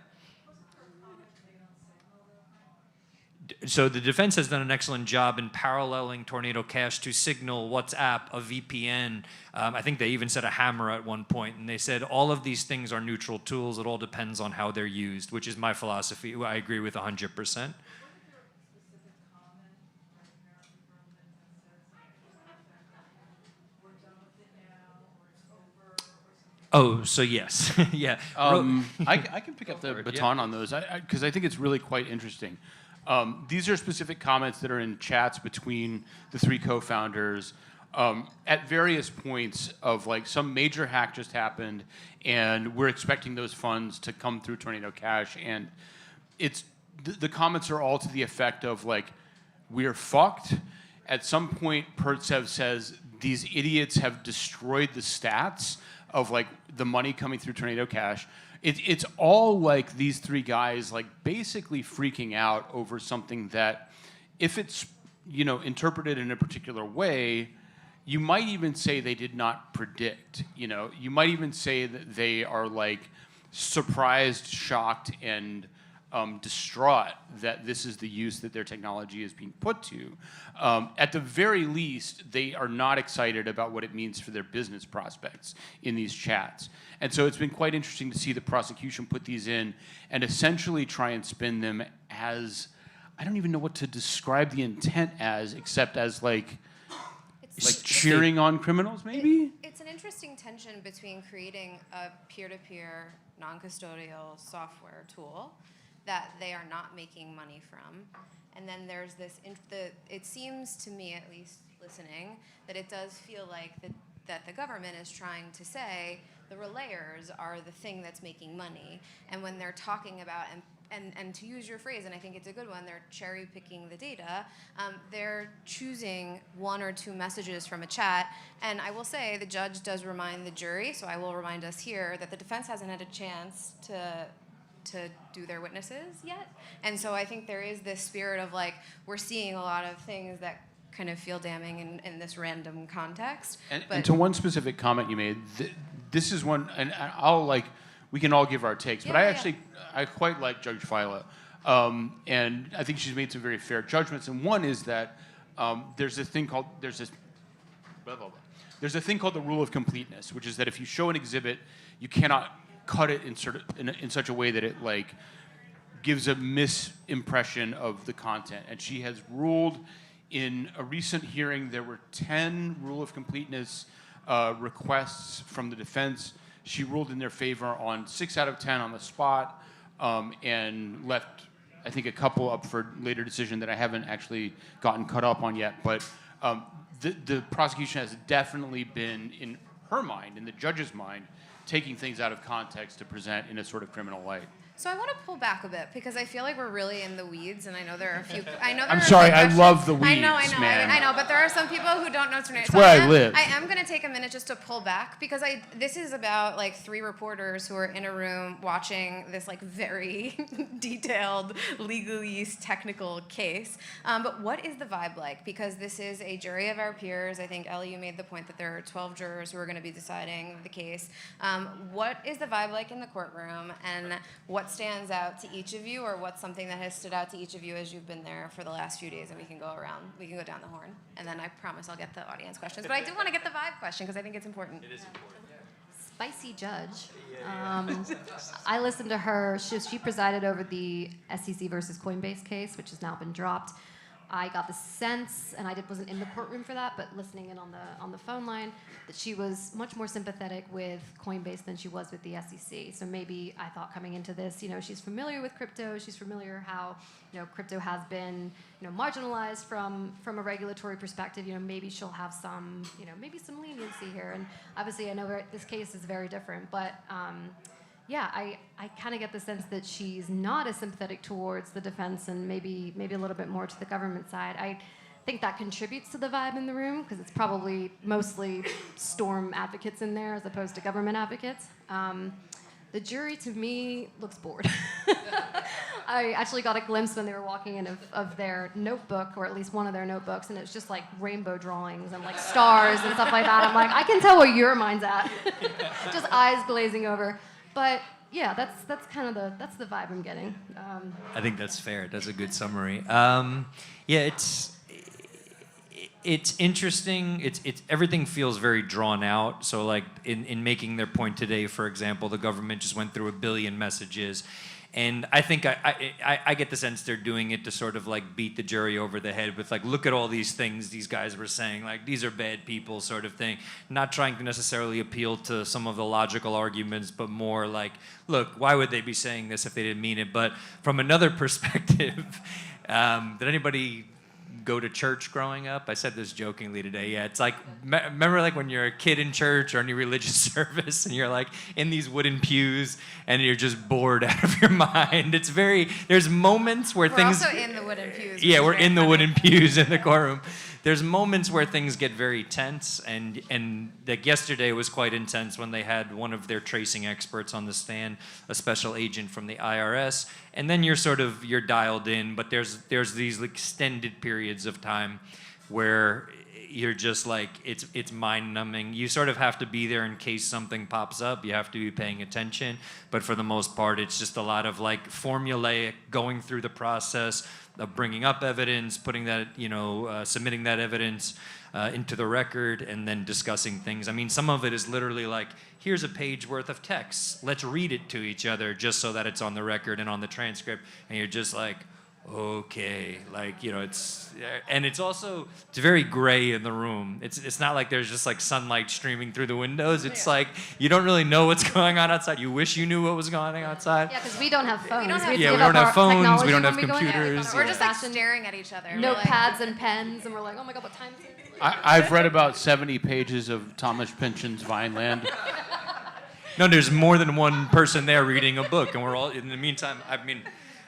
So the defense has done an excellent job in paralleling Tornado Cash to Signal, WhatsApp, a VPN. I think they even said a hammer at one point, and they said all of these things are neutral tools. It all depends on how they're used, which is my philosophy. I agree with 100%. Oh, so yes, yeah. I can pick up the baton on those because I think it's really quite interesting. These are specific comments that are in chats between the 3 co-founders at various points of some major hack just happened, and we're expecting those funds to come through Tornado Cash, and the comments are all to the effect of we're fucked. At some point, Pertsev says these idiots have destroyed the stats of the money coming through Tornado Cash. It's all these 3 guys basically freaking out over something that, if it's interpreted in a particular way, you might even say they did not predict. You might even say that they are surprised, shocked, and distraught that this is the use that their technology is being put to. At the very least, they are not excited about what it means for their business prospects in these chats. And so it's been quite interesting to see the prosecution put these in and essentially try and spin them as, I don't even know what to describe the intent as, except as like cheering on criminals, maybe? It's an interesting tension between creating a peer-to-peer, non-custodial software tool that they are not making money from. And then there's this, it seems to me, at least listening, that it does feel like that the government is trying to say the relayers are the thing that's making money. And when they're talking about, and to use your phrase, and I think it's a good one, they're cherry picking the data, they're choosing one or two messages from a chat. And I will say the judge does remind the jury, so I will remind us here, that the defense hasn't had a chance to do their witnesses yet. And so I think there is this spirit of like, we're seeing a lot of things that kind of feel damning in this random context. And to one specific comment you made, this is one, and I'll like, we can all give our takes, but I quite like Judge Fila. And I think she's made some very fair judgments. And one is that there's a thing called the rule of completeness, which is that if you show an exhibit, you cannot cut it in such a way that it like gives a misimpression of the content. And she has ruled in a recent hearing there were 10 rule of completeness requests from the defense. She ruled in their favor on 6 out of 10 on the spot, and left, I think, a couple up for later decision that I haven't actually gotten caught up on yet. But the prosecution has definitely been, in her mind, in the judge's mind, taking things out of context to present in a sort of criminal light. So I want to pull back a bit because I feel like we're really in the weeds, and I know there are a few. I'm sorry, I love the weeds, man. I know, but there are some people who don't know tornadoes. It's where I live. I am going to take a minute just to pull back because this is about like 3 reporters who are in a room watching this like very detailed, legalese, technical case. But what is the vibe like? Because this is a jury of our peers. I think, Ellie, you made the point that there are 12 jurors who are going to be deciding the case. What is the vibe like in the courtroom, and what stands out to each of you, or what's something that has stood out to each of you as you've been there for the last few days? And we can go down the horn, and then I promise I'll get the audience questions. But I do want to get the vibe question because I think it's important. It is important. Spicy judge. I listened to her. She presided over the SEC versus Coinbase case, which has now been dropped. I got the sense, and I wasn't in the courtroom for that, but listening in on the phone line, that she was much more sympathetic with Coinbase than she was with the SEC. So maybe I thought coming into this, she's familiar with crypto. She's familiar how crypto has been marginalized from a regulatory perspective. Maybe she'll have some maybe some leniency here. And obviously, I know this case is very different, but. I kind of get the sense that she's not as sympathetic towards the defense and maybe a little bit more to the government side. I think that contributes to the vibe in the room because it's probably mostly Storm advocates in there as opposed to government advocates. The jury, to me, looks bored. I actually got a glimpse when they were walking in of their notebook, or at least one of their notebooks, and it's just like rainbow drawings and like stars and stuff like that. I'm like, I can tell where your mind's at. Just eyes glazing over. But yeah, that's kind of the vibe I'm getting. I think that's fair. That's a good summary. It's interesting. It's everything feels very drawn out. So like in making their point today, for example, the government just went through 1 billion messages. And I think I get the sense they're doing it to sort of like beat the jury over the head with like, look at all these things these guys were saying, like these are bad people sort of thing. Not trying to necessarily appeal to some of the logical arguments, but more like, look, why would they be saying this if they didn't mean it? But from another perspective, did anybody go to church growing up? I said this jokingly today. Yeah, it's like, remember like when you're a kid in church or any religious service and you're like in these wooden pews and you're just bored out of your mind. It's there's moments where things... We're also in the wooden pews. Yeah, we're in the wooden pews in the courtroom. There's moments where things get very tense, and like yesterday was quite intense when they had one of their tracing experts on the stand, a special agent from the IRS, and then you're dialed in, but there's these extended periods of time where you're just like, it's mind-numbing. You sort of have to be there in case something pops up. You have to be paying attention, but for the most part, it's just a lot of like formulaic going through the process of bringing up evidence, putting that, submitting that evidence into the record, and then discussing things. I mean, some of it is literally like, here's a page worth of text. Let's read it to each other just so that it's on the record and on the transcript. And you're just like, okay, like, you know, and it's also, it's very gray in the room. It's not like there's just like sunlight streaming through the windows. It's like you don't really know what's going on outside. You wish you knew what was going on outside. Yeah, because we don't have phones. We don't have- Yeah, we don't have phones, we don't have computers. We're just like staring at each other. Notepads and pens, and we're like, oh my god, what time is it? I've read about 70 pages of Thomas Pynchon's Vineland. No, there's more than one person there reading a book, and we're all, in the meantime,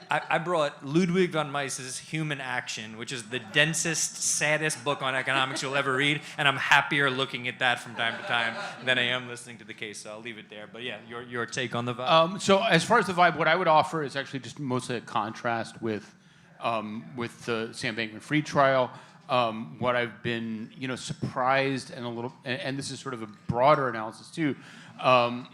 I brought Ludwig von Mises' Human Action, which is the densest, saddest book on economics you'll ever read, and I'm happier looking at that from time to time than I am listening to the case, so I'll leave it there. But yeah, your take on the vibe. So as far as the vibe, what I would offer is actually just mostly a contrast with the Sam Bankman-Fried trial. What I've been, surprised and a little, and this is sort of a broader analysis too,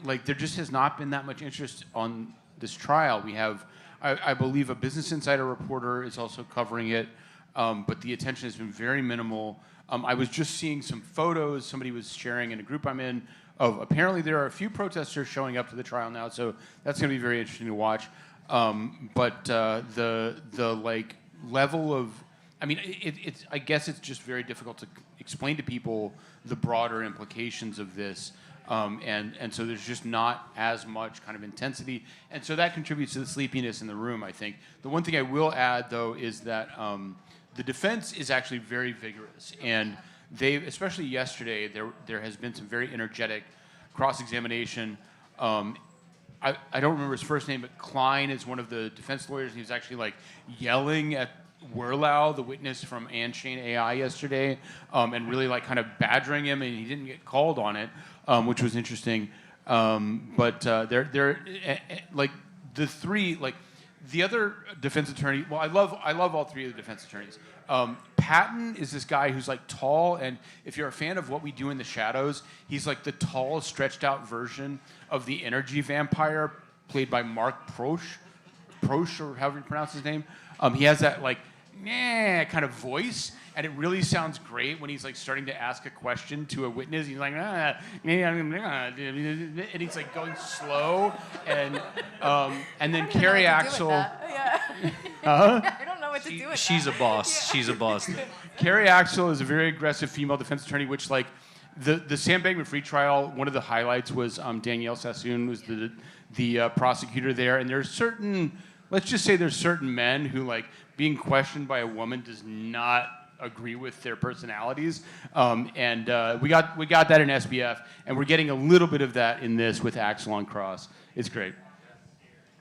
like there just has not been that much interest on this trial. We have, I believe, a Business Insider reporter is also covering it, but the attention has been very minimal. I was just seeing some photos somebody was sharing in a group I'm in of apparently there are a few protesters showing up to the trial now, so that's going to be very interesting to watch. But the like level of, I mean, it's I guess it's just very difficult to explain to people the broader implications of this. And so there's just not as much kind of intensity. And so that contributes to the sleepiness in the room, I think. The one thing I will add, though, is that the defense is actually very vigorous. And especially yesterday, there has been some very energetic cross-examination. I don't remember his first name, but Klein is one of the defense lawyers. He was actually like yelling at Werlau, the witness from Anchain AI yesterday, and really like kind of badgering him, and he didn't get called on it, which was interesting. But they're like the three, like the other defense attorney. Well, I love all three of the defense attorneys. Patton is this guy who's like tall, and if you're a fan of What We Do in the Shadows, he's like the tall, stretched out version of the energy vampire played by Mark Proch, or however you pronounce his name. He has that like kind of voice, and it really sounds great when he's like starting to ask a question to a witness. He's like, and he's like going slow, and then Carrie Axel. I don't know what to do with She's that. a boss. She's a boss. Carrie Axel is a very aggressive female defense attorney, which like the Sam Bankman-Fried trial, one of the highlights was Danielle Sassoon was the prosecutor there, and there's certain. Let's just say there's certain men who, like, being questioned by a woman does not agree with their personalities. And we got that in SBF, and we're getting a little bit of that in this with Axel on Cross. It's great.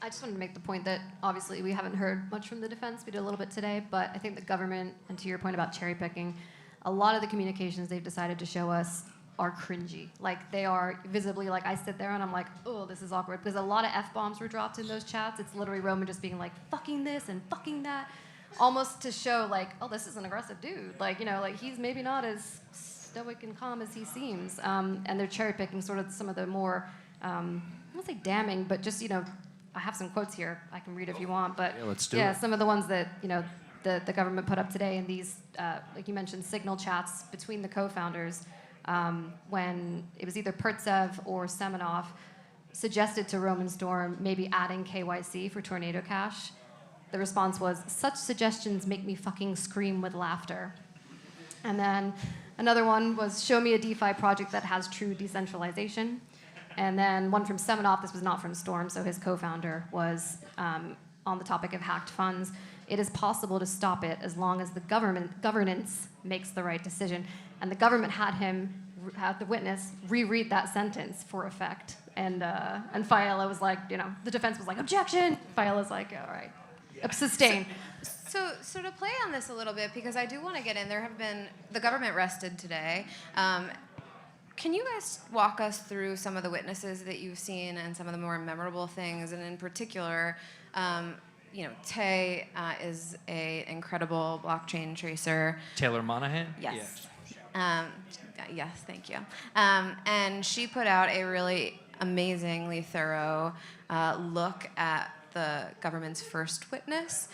I just wanted to make the point that obviously we haven't heard much from the defense. We did a little bit today, but I think the government, and to your point about cherry picking, a lot of the communications they've decided to show us are cringy. Like, they are visibly, like, I sit there and I'm like, oh, this is awkward. Because a lot of F-bombs were dropped in those chats. It's literally Roman just being like, fucking this and fucking that. Almost to show, like, oh, this is an aggressive dude. Like, like, he's maybe not as stoic and calm as he seems. And they're cherry-picking sort of some of the more, I won't say damning, but just, I have some quotes here. I can read if you want. But yeah, let's do it. Some of the ones that, the government put up today in these, like you mentioned, signal chats between the co-founders, when it was either Pertsev or Semenov suggested to Roman Storm maybe adding KYC for Tornado Cash. The response was, such suggestions make me fucking scream with laughter. And then another one was, show me a DeFi project that has true decentralization. And then one from Semenov, this was not from Storm, so his co-founder, was on the topic of hacked funds. It is possible to stop it as long as the governance makes the right decision. And the government had the witness reread that sentence for effect. And Fiala was like, the defense was like, objection. Fiala's like, all right, sustain. So to play on this a little bit, because I do want to get in, the government rested today. Can you guys walk us through some of the witnesses that you've seen and some of the more memorable things? And in particular, Tay is an incredible blockchain tracer. Taylor Monahan? Yes. Yeah. Yes, thank you. And she put out a really amazingly thorough look at the government's first witness.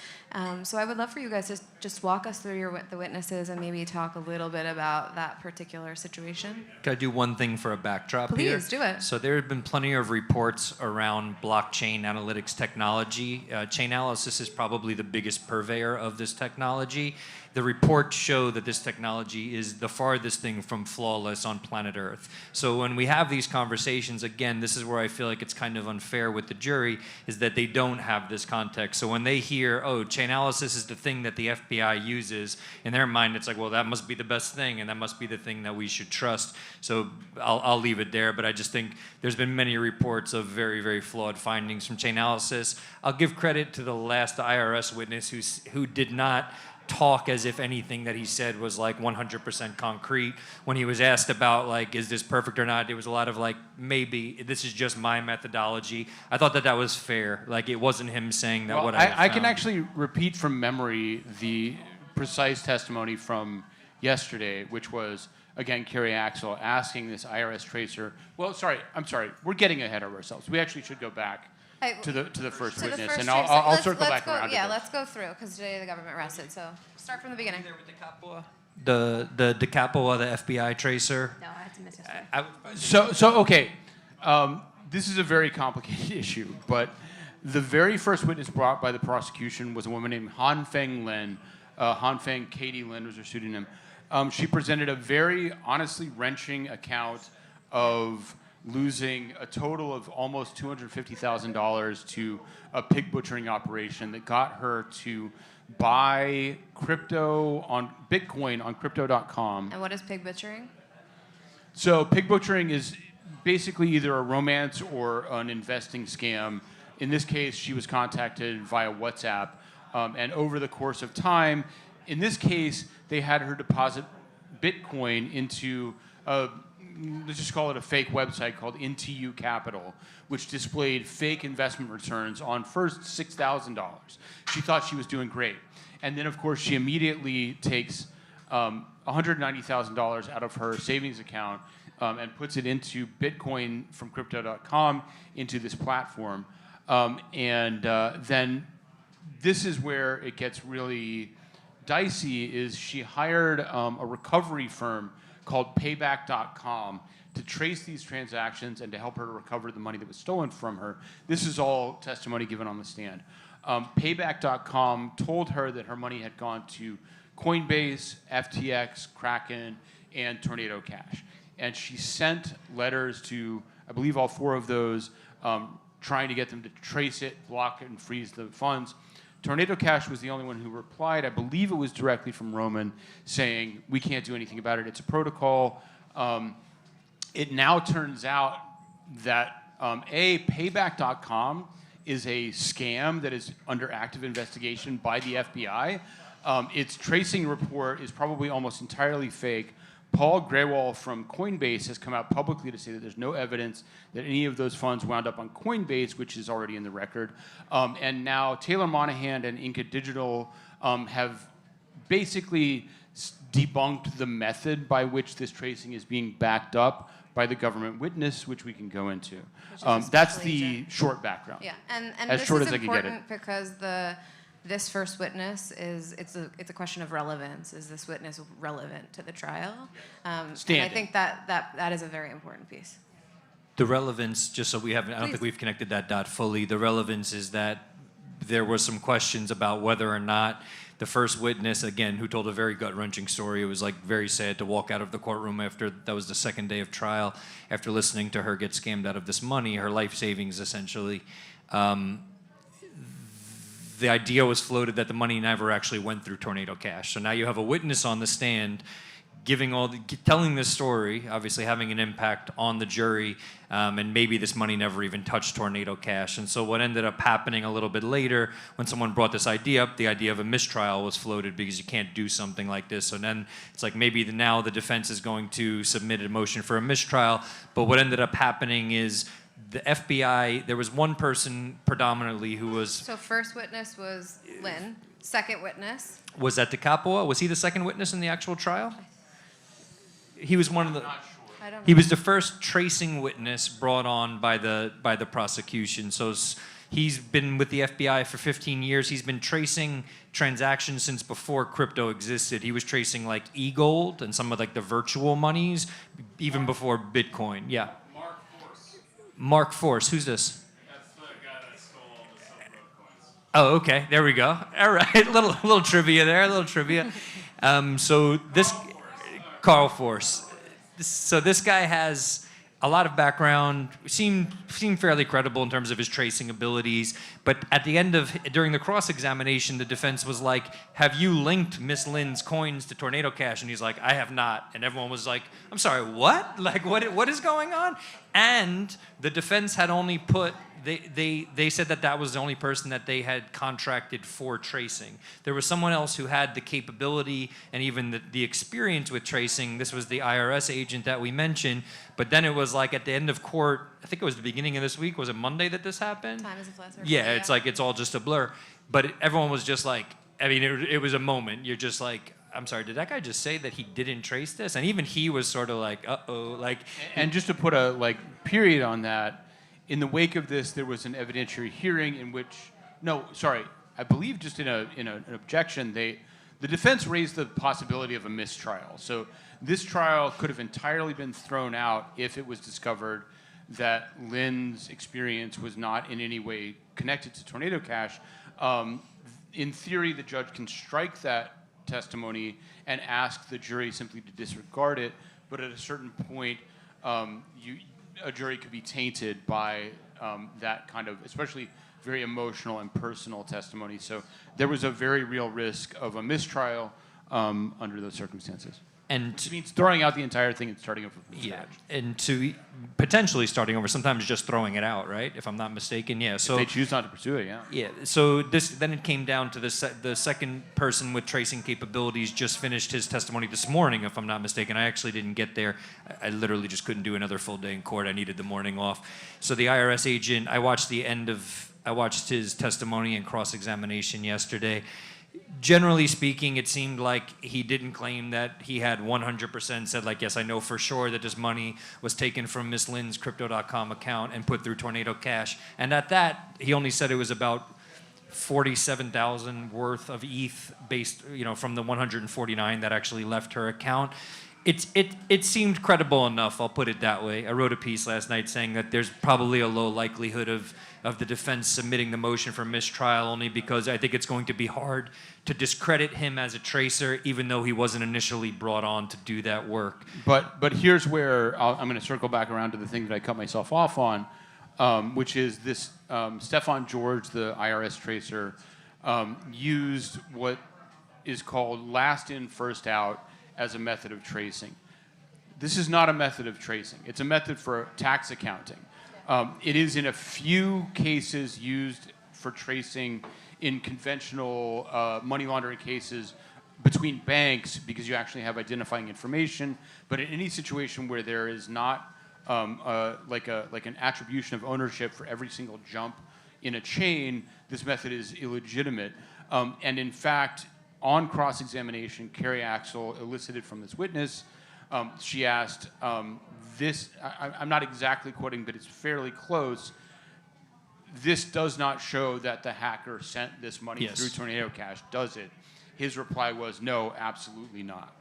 So I would love for you guys to just walk us through the witnesses and maybe talk a little bit about that particular situation. Can I do one thing for a backdrop here? Please, do it. So there have been plenty of reports around blockchain analytics technology. Chainalysis is probably the biggest purveyor of this technology. The reports show that this technology is the farthest thing from flawless on planet Earth. So when we have these conversations, again, this is where I feel like it's kind of unfair with the jury, is that they don't have this context. So when they hear, oh, Chainalysis is the thing that the FBI uses, in their mind it's like, well, that must be the best thing, and that must be the thing that we should trust. So I'll leave it there, but I just think there's been many reports of very, very flawed findings from Chainalysis. I'll give credit to the last IRS witness who did not talk as if anything that he said was like 100% concrete. When he was asked about like, is this perfect or not, it was a lot of like, maybe this is just my methodology. I thought that was fair. Like it wasn't him saying that what I can actually repeat from memory the precise testimony from yesterday, which was, again, Carrie Axel asking this IRS tracer, well, I'm sorry, we're getting ahead of ourselves. We actually should go back to the first witness, and I'll circle back around to this. Yeah, let's go through, because today the government rested, so start from the beginning. The DeCapua, the FBI tracer. No, I had to miss yesterday. Okay, this is a very complicated issue, but the very first witness brought by the prosecution was a woman named Hanfeng Lin. Hanfeng Katie Lin was her pseudonym. She presented a very honestly wrenching account of losing a total of almost $250,000 to a pig butchering operation that got her to buy Bitcoin on crypto.com. And what is pig butchering? So pig butchering is basically either a romance or an investing scam. In this case, she was contacted via WhatsApp, and over the course of time, in this case, they had her deposit Bitcoin into let's just call it a fake website called NTU Capital, which displayed fake investment returns on first $6,000. She thought she was doing great. And then, of course, she immediately takes $190,000 out of her savings account and puts it into Bitcoin from crypto.com into this platform. Then this is where it gets really dicey, is she hired a recovery firm called payback.com to trace these transactions and to help her to recover the money that was stolen from her. This is all testimony given on the stand. Payback.com told her that her money had gone to Coinbase, FTX, Kraken, and Tornado Cash. And she sent letters to, I believe, all four of those, trying to get them to trace it, block it, and freeze the funds. Tornado Cash was the only one who replied. I believe it was directly from Roman, saying, we can't do anything about it. It's a protocol. It now turns out that, Payback.com is a scam that is under active investigation by the FBI. Its tracing report is probably almost entirely fake. Paul Grewal from Coinbase has come out publicly to say that there's no evidence that any of those funds wound up on Coinbase, which is already in the record. And now Taylor Monahan and Inca Digital have basically debunked the method by which this tracing is being backed up by the government witness, which we can go into. That's the short background. Yeah, and as this short is as I can get it. important because this first witness it's a question of relevance. Is this witness relevant to the trial? And I think that is a very important piece. The relevance, just so we haven't, I don't think we've connected that dot fully. The relevance is that there were some questions about whether or not the first witness, again, who told a very gut-wrenching story. It was like very sad to walk out of the courtroom after, that was the second day of trial, after listening to her get scammed out of this money, her life savings essentially. The idea was floated that the money never actually went through Tornado Cash. So now you have a witness on the stand telling this story, obviously having an impact on the jury, and maybe this money never even touched Tornado Cash. And so what ended up happening a little bit later, when someone brought this idea up, the idea of a mistrial was floated because you can't do something like this. So then it's like maybe now the defense is going to submit a motion for a mistrial. But what ended up happening is the FBI, there was one person predominantly who was... So first witness was Lynn. Second witness? Was that DeCapua? Was he the second witness in the actual trial? He was one of the... He was the first tracing witness brought on by the prosecution. So He's been with the FBI for 15 years. He's been tracing transactions since before crypto existed. He was tracing like e-gold and some of like the virtual monies, even before Bitcoin. Yeah. Mark Force. Mark Force. Who's this? That's the guy that stole all the Silk Road coins. Oh, okay. There we go. All right. little trivia there. A little trivia. So this Carl Force. So this guy has a lot of background, seemed fairly credible in terms of his tracing abilities. But at the end of, during the cross-examination, the defense was like, have you linked Miss Lynn's coins to Tornado Cash? And he's like, I have not. And everyone was like, I'm sorry, what? Like, what is going on? And the defense had only put, they said that was the only person that they had contracted for tracing. There was someone else who had the capability and even the experience with tracing. This was the IRS agent that we mentioned. But then it was like at the end of court, I think it was the beginning of this week. Was it Monday that this happened? Time is a flat circle. Yeah, it's like it's all just a blur. But everyone was just like, I mean, it was a moment. You're just like, I'm sorry, did that guy just say that he didn't trace this? And even he was sort of like, uh-oh. Like, and just to put a period on that, in the wake of this, there was an evidentiary hearing in which, I believe just in an objection, the defense raised the possibility of a mistrial. So this trial could have entirely been thrown out if it was discovered that Lynn's experience was not in any way connected to Tornado Cash. In theory, the judge can strike that testimony and ask the jury simply to disregard it, but at a certain point, a jury could be tainted by that kind of, especially very emotional and personal testimony. So there was a very real risk of a mistrial under those circumstances. And it means throwing out the entire thing and starting over from yeah, scratch. and to potentially starting over, sometimes just throwing it out, right? If I'm not mistaken, yeah. So if they choose not to pursue it, yeah. Yeah. So then it came down to the second person with tracing capabilities just finished his testimony this morning, if I'm not mistaken. I actually didn't get there. I literally just couldn't do another full day in court. I needed the morning off. So the IRS agent, I watched his testimony and cross-examination yesterday. Generally speaking, it seemed like he didn't claim that he had 100% said like, yes, I know for sure that this money was taken from Miss Lynn's Crypto.com account and put through Tornado Cash. And at that, he only said it was about 47,000 worth of ETH based, from the 149 that actually left her account. It seemed credible enough, I'll put it that way. I wrote a piece last night saying that there's probably a low likelihood of the defense submitting the motion for mistrial, only because I think it's going to be hard to discredit him as a tracer, even though he wasn't initially brought on to do that work. But here's where I'm going to circle back around to the thing that I cut myself off on, which is this Stefan George, the IRS tracer, used what is called last in, first out as a method of tracing. This is not a method of tracing. It's a method for tax accounting. It is in a few cases used for tracing in conventional money laundering cases between banks because you actually have identifying information. But in any situation where there is not like an attribution of ownership for every single jump in a chain, this method is illegitimate. And in fact, on cross-examination, Carrie Axel elicited from this witness, she asked, I'm not exactly quoting, but it's fairly close, this does not show that the hacker sent this money through Tornado Cash, does it? His reply was, no, absolutely not.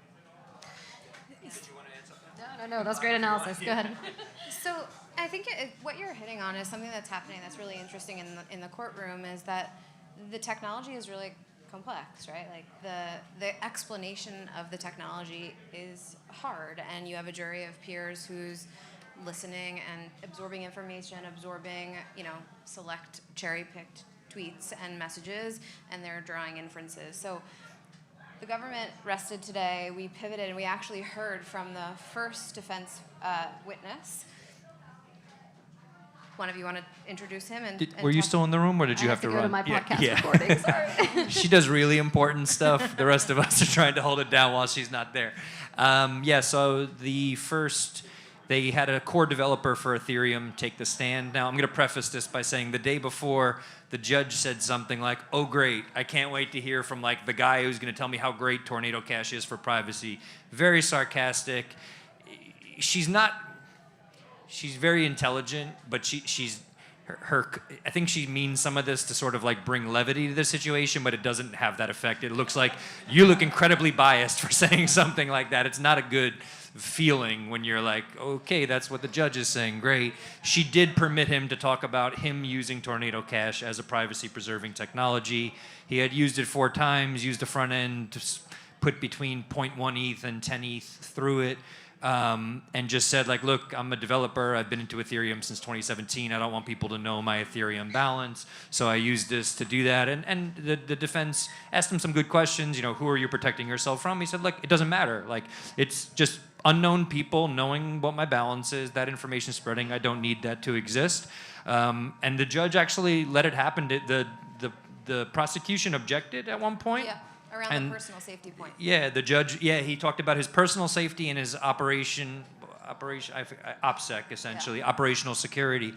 No, that's great analysis. Go ahead. So I think what you're hitting on is something that's happening that's really interesting in the courtroom is that the technology is really complex, right? Like the explanation of the technology is hard, and you have a jury of peers who's listening and absorbing information, select cherry-picked tweets and messages, and they're drawing inferences. So the government rested today. We pivoted, and we actually heard from the first defense witness. One of you want to introduce him? Were you still in the room, or did you have to go run? to my podcast recording. Sorry. She does really important stuff. The rest of us are trying to hold it down while she's not there. So they had a core developer for Ethereum take the stand. Now, I'm going to preface this by saying the day before, the judge said something like, oh, great, I can't wait to hear from the guy who's going to tell me how great Tornado Cash is for privacy. Very sarcastic. She's very intelligent, but she's I think she means some of this to sort of like bring levity to the situation, but it doesn't have that effect. It looks like you look incredibly biased for saying something like that. It's not a good feeling when you're like, okay, that's what the judge is saying, great. She did permit him to talk about him using Tornado Cash as a privacy-preserving technology. He had used it 4 times, used the front end to put between 0.1 ETH and 10 ETH through it. And just said, like, look, I'm a developer. I've been into Ethereum since 2017. I don't want people to know my Ethereum balance. So I used this to do that. And the defense asked him some good questions. You know, who are you protecting yourself from? He said, look, it doesn't matter. Like, it's just unknown people knowing what my balance is. That information spreading. I don't need that to exist. And the judge actually let it happen. The prosecution objected at one point. Yeah. Around the personal safety point. Yeah, the judge, he talked about his personal safety and his OPSEC, essentially, operational security.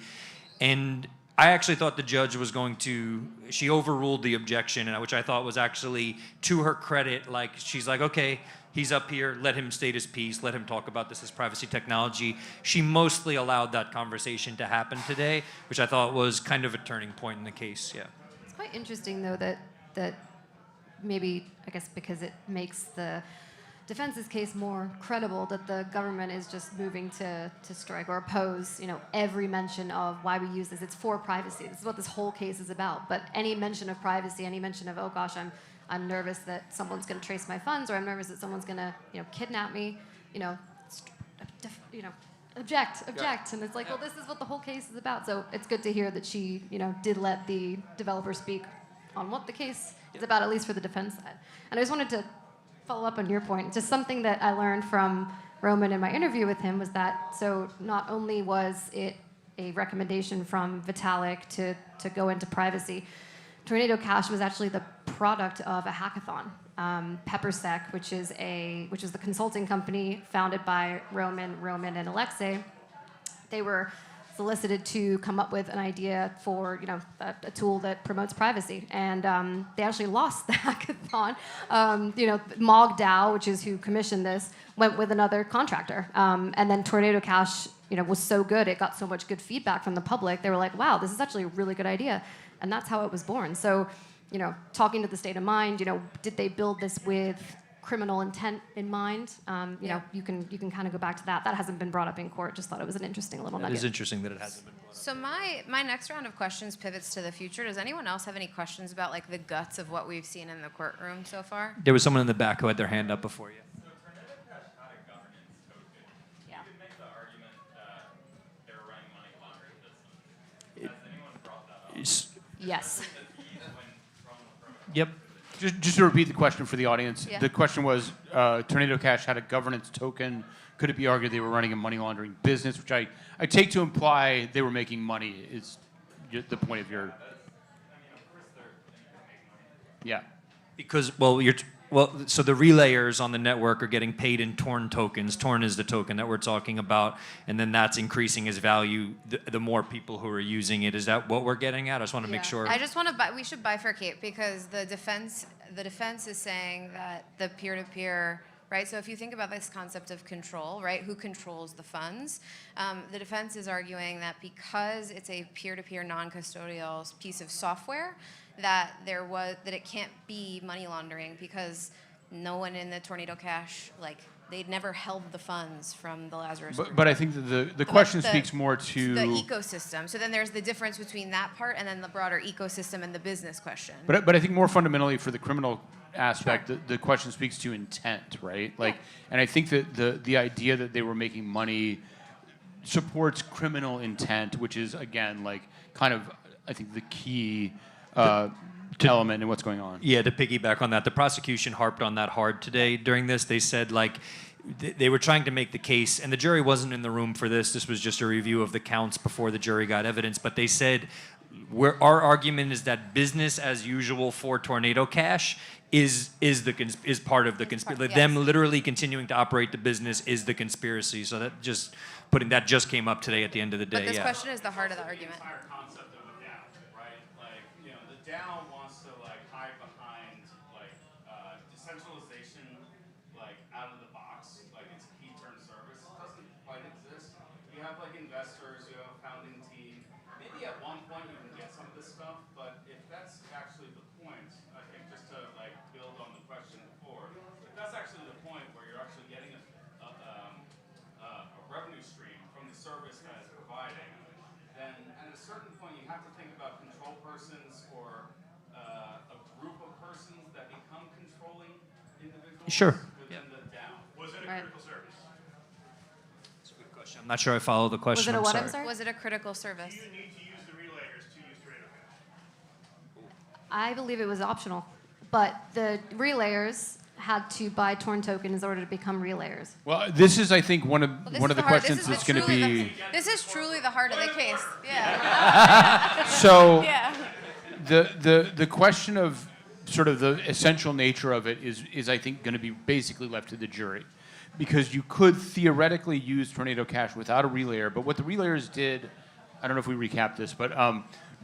And I actually thought the judge was going to, she overruled the objection, which I thought was actually, to her credit, like, she's like, okay, he's up here, let him state his piece, let him talk about this as privacy technology. She mostly allowed that conversation to happen today, which I thought was kind of a turning point in the case, yeah. It's quite interesting, though, that maybe, I guess, because it makes the defense's case more credible, that the government is just moving to strike or oppose, every mention of why we use this. It's for privacy. This is what this whole case is about. But any mention of privacy, any mention of, oh gosh, I'm nervous that someone's going to trace my funds, or I'm nervous that someone's going to, kidnap me, object. And it's like, well, this is what the whole case is about. So it's good to hear that she, did let the developer speak on what the case is about, at least for the defense side. And I just wanted to follow up on your point. Just something that I learned from Roman in my interview with him was that, so not only was it a recommendation from Vitalik to go into privacy, Tornado Cash was actually the product of a hackathon. PepperSec, which is the consulting company founded by Roman, and Alexei. They were solicited to come up with an idea for a tool that promotes privacy, and they actually lost the hackathon. Mog DAO, which is who commissioned this, went with another contractor, and then Tornado Cash was so good, it got so much good feedback from the public. They were like, wow, this is actually a really good idea, and that's how it was born. So, talking to the state of mind, did they build this with criminal intent in mind? You can kind of go back to that. That hasn't been brought up in court. Just thought it was an interesting little nugget. It is interesting that it hasn't been brought up. So my next round of questions pivots to the future. Does anyone else have any questions about like the guts of what we've seen in the courtroom so far? There was someone in the back who had their hand up before you. So Tornado Cash had a governance token. Yeah. You could make the argument that they were running money laundering business. Has anyone brought that up? Yes. Yep. Just to repeat the question for the audience, Yeah. the question was, Tornado Cash had a governance token. Could it be argued they were running a money laundering business, which I take to imply they were making money is the point of your... Yeah. Because, so the relayers on the network are getting paid in Torn tokens. Torn is the token that we're talking about, and then that's increasing its value the more people who are using it. Is that what we're getting at? I just want to make sure. I just want to. We should bifurcate because the defense is saying that the peer-to-peer. Right, so if you think about this concept of control, right, who controls the funds? The defense is arguing that because it's a peer-to-peer, non-custodial piece of software, that it can't be money laundering because no one in the Tornado Cash, like, they'd never held the funds from the Lazarus group. But I think that the question speaks more to... the ecosystem. So then there's the difference between that part and then the broader ecosystem and the business question. But I think more fundamentally for the criminal aspect, the question speaks to intent, right? Like, and I think that the idea that they were making money supports criminal intent, which is again like kind of I think the key element in what's going on. Yeah, to piggyback on that, the prosecution harped on that hard today during this. They said like they were trying to make the case, and the jury wasn't in the room for this. This was just a review of the counts before the jury got evidence. But they said our argument is that business as usual for Tornado Cash is part of the conspiracy. Yes. Them literally continuing to operate the business is the conspiracy. So that just came up today at the end of the day. But this question is the heart of the argument. Entire concept of a DAO, right? Like, the DAO wants to like hide behind like decentralization, like out of the box, like it's a key term service. It doesn't quite exist. You have like investors, you have a founding team. Maybe at one Sure. Was it a Right. critical service? I'm not sure I follow the question. Was it a what? I'm I'm sorry. sorry. Was it a critical service? Do you need to use the relayers to use Tornado Cash? I believe it was optional, but the relayers had to buy Torn tokens in order to become relayers. Well, this is, I think, one of This one is of the heart- this questions is that's going to truly be. This is truly the heart of the case. Yeah. So Yeah. the question of sort of the essential nature of it is I think going to be basically left to the jury, because you could theoretically use Tornado Cash without a relayer, but what the relayers did, I don't know if we recap this, but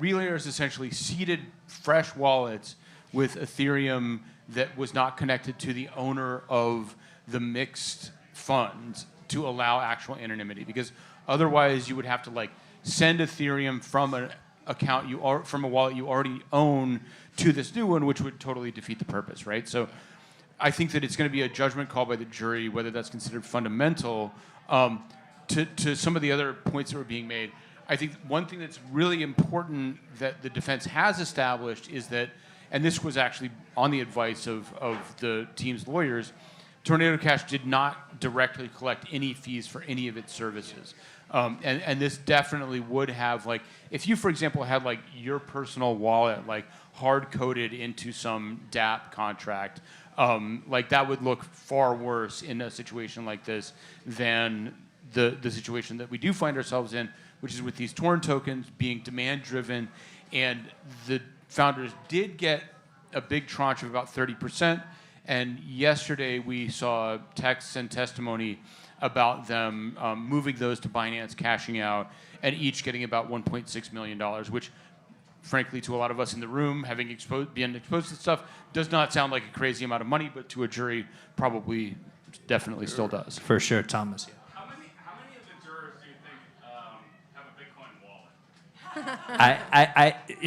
relayers essentially seeded fresh wallets with Ethereum that was not connected to the owner of the mixed funds to allow actual anonymity, because otherwise you would have to like send Ethereum from an account from a wallet you already own to this new one, which would totally defeat the purpose, right? So I think that it's going to be a judgment call by the jury whether that's considered fundamental. To some of the other points that were being made, I think one thing that's really important that the defense has established is that, and this was actually on the advice of the team's lawyers, Tornado Cash did not directly collect any fees for any of its services. And this definitely would have, like, if you, for example, had like your personal wallet like hard-coded into some DApp contract, like that would look far worse in a situation like this than the situation that we do find ourselves in, which is with these Torn tokens being demand-driven, and the founders did get a big tranche of about 30%, and yesterday we saw texts and testimony about them moving those to Binance, cashing out, and each getting about $1.6 million, which, frankly, to a lot of us in the room, having been exposed to stuff, does not sound like a crazy amount of money, but to a jury, probably definitely still does. For sure, Thomas. Yeah. How many of the jurors do you think have a Bitcoin wallet?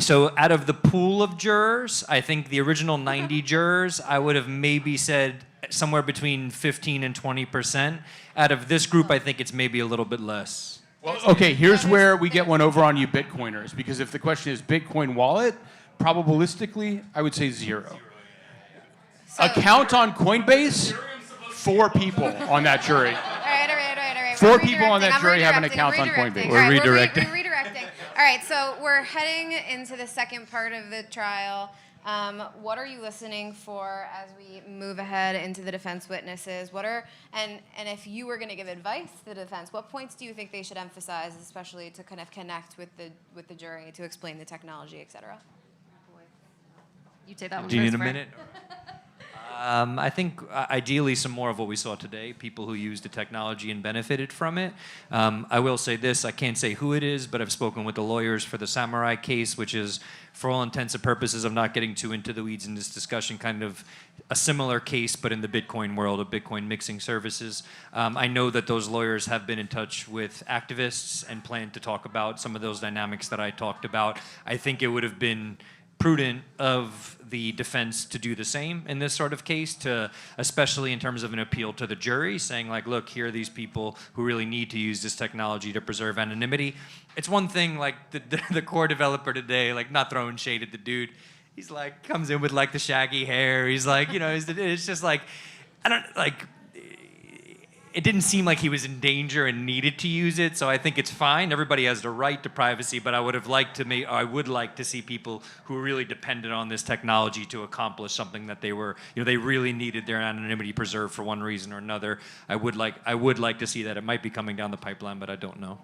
So out of the pool of jurors, I think the original 90 jurors, I would have maybe said somewhere between 15 and 20%. Out of this group, I think it's maybe a little bit less. Well, okay, here's where we get one over on you Bitcoiners, because if the question is Bitcoin wallet, probabilistically, I would say 0. Account on Coinbase, 4 people on that jury. All right. 4 We're people on that redirecting. jury have an I'm account on redirecting. Coinbase. All right, We're redirecting. We're redirecting. All right, so we're heading into the second part of the trial. What are you listening for as we move ahead into the defense witnesses? And if you were going to give advice to the defense, what points do you think they should emphasize, especially to kind of connect with the jury to explain the technology, et cetera? You take that one Do you first, need a Frank. minute? I think ideally some more of what we saw today, people who used the technology and benefited from it. I will say this, I can't say who it is, but I've spoken with the lawyers for the Samurai case, which is, for all intents and purposes, I'm not getting too into the weeds in this discussion, kind of a similar case, but in the Bitcoin world of Bitcoin mixing services. I know that those lawyers have been in touch with activists and plan to talk about some of those dynamics that I talked about. I think it would have been prudent of the defense to do the same in this sort of case, to especially in terms of an appeal to the jury, saying like, look, here are these people who really need to use this technology to preserve anonymity. It's one thing, like the core developer today, like not throwing shade at the dude, he's like, comes in with like the shaggy hair, he's like, you know, it's just like, I don't, like, it didn't seem like he was in danger and needed to use it, so I think it's fine. Everybody has the right to privacy, but I would like to see people who really depended on this technology to accomplish something that they were, you know, they really needed their anonymity preserved for one reason or another. I would like to see that. It might be coming down the pipeline, but I don't know.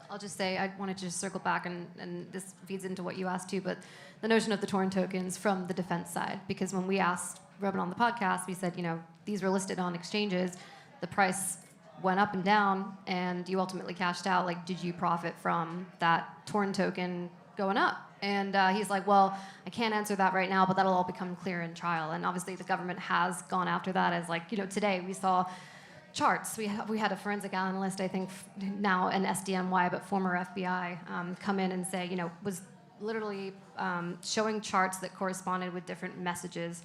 I'll just say, I wanted to just circle back, and this feeds into what you asked too, but the notion of the Torn tokens from the defense side, because when we asked Robin on the podcast, we said, you know, these were listed on exchanges, the price went up and down, and you ultimately cashed out. Like, did you profit from that Torn token going up? And he's like, well, I can't answer that right now, but that'll all become clear in trial. And obviously the government has gone after that, as like, you know, today we saw charts. We had a forensic analyst, I think now an SDNY, but former FBI, come in and say, you know, was literally showing charts that corresponded with different messages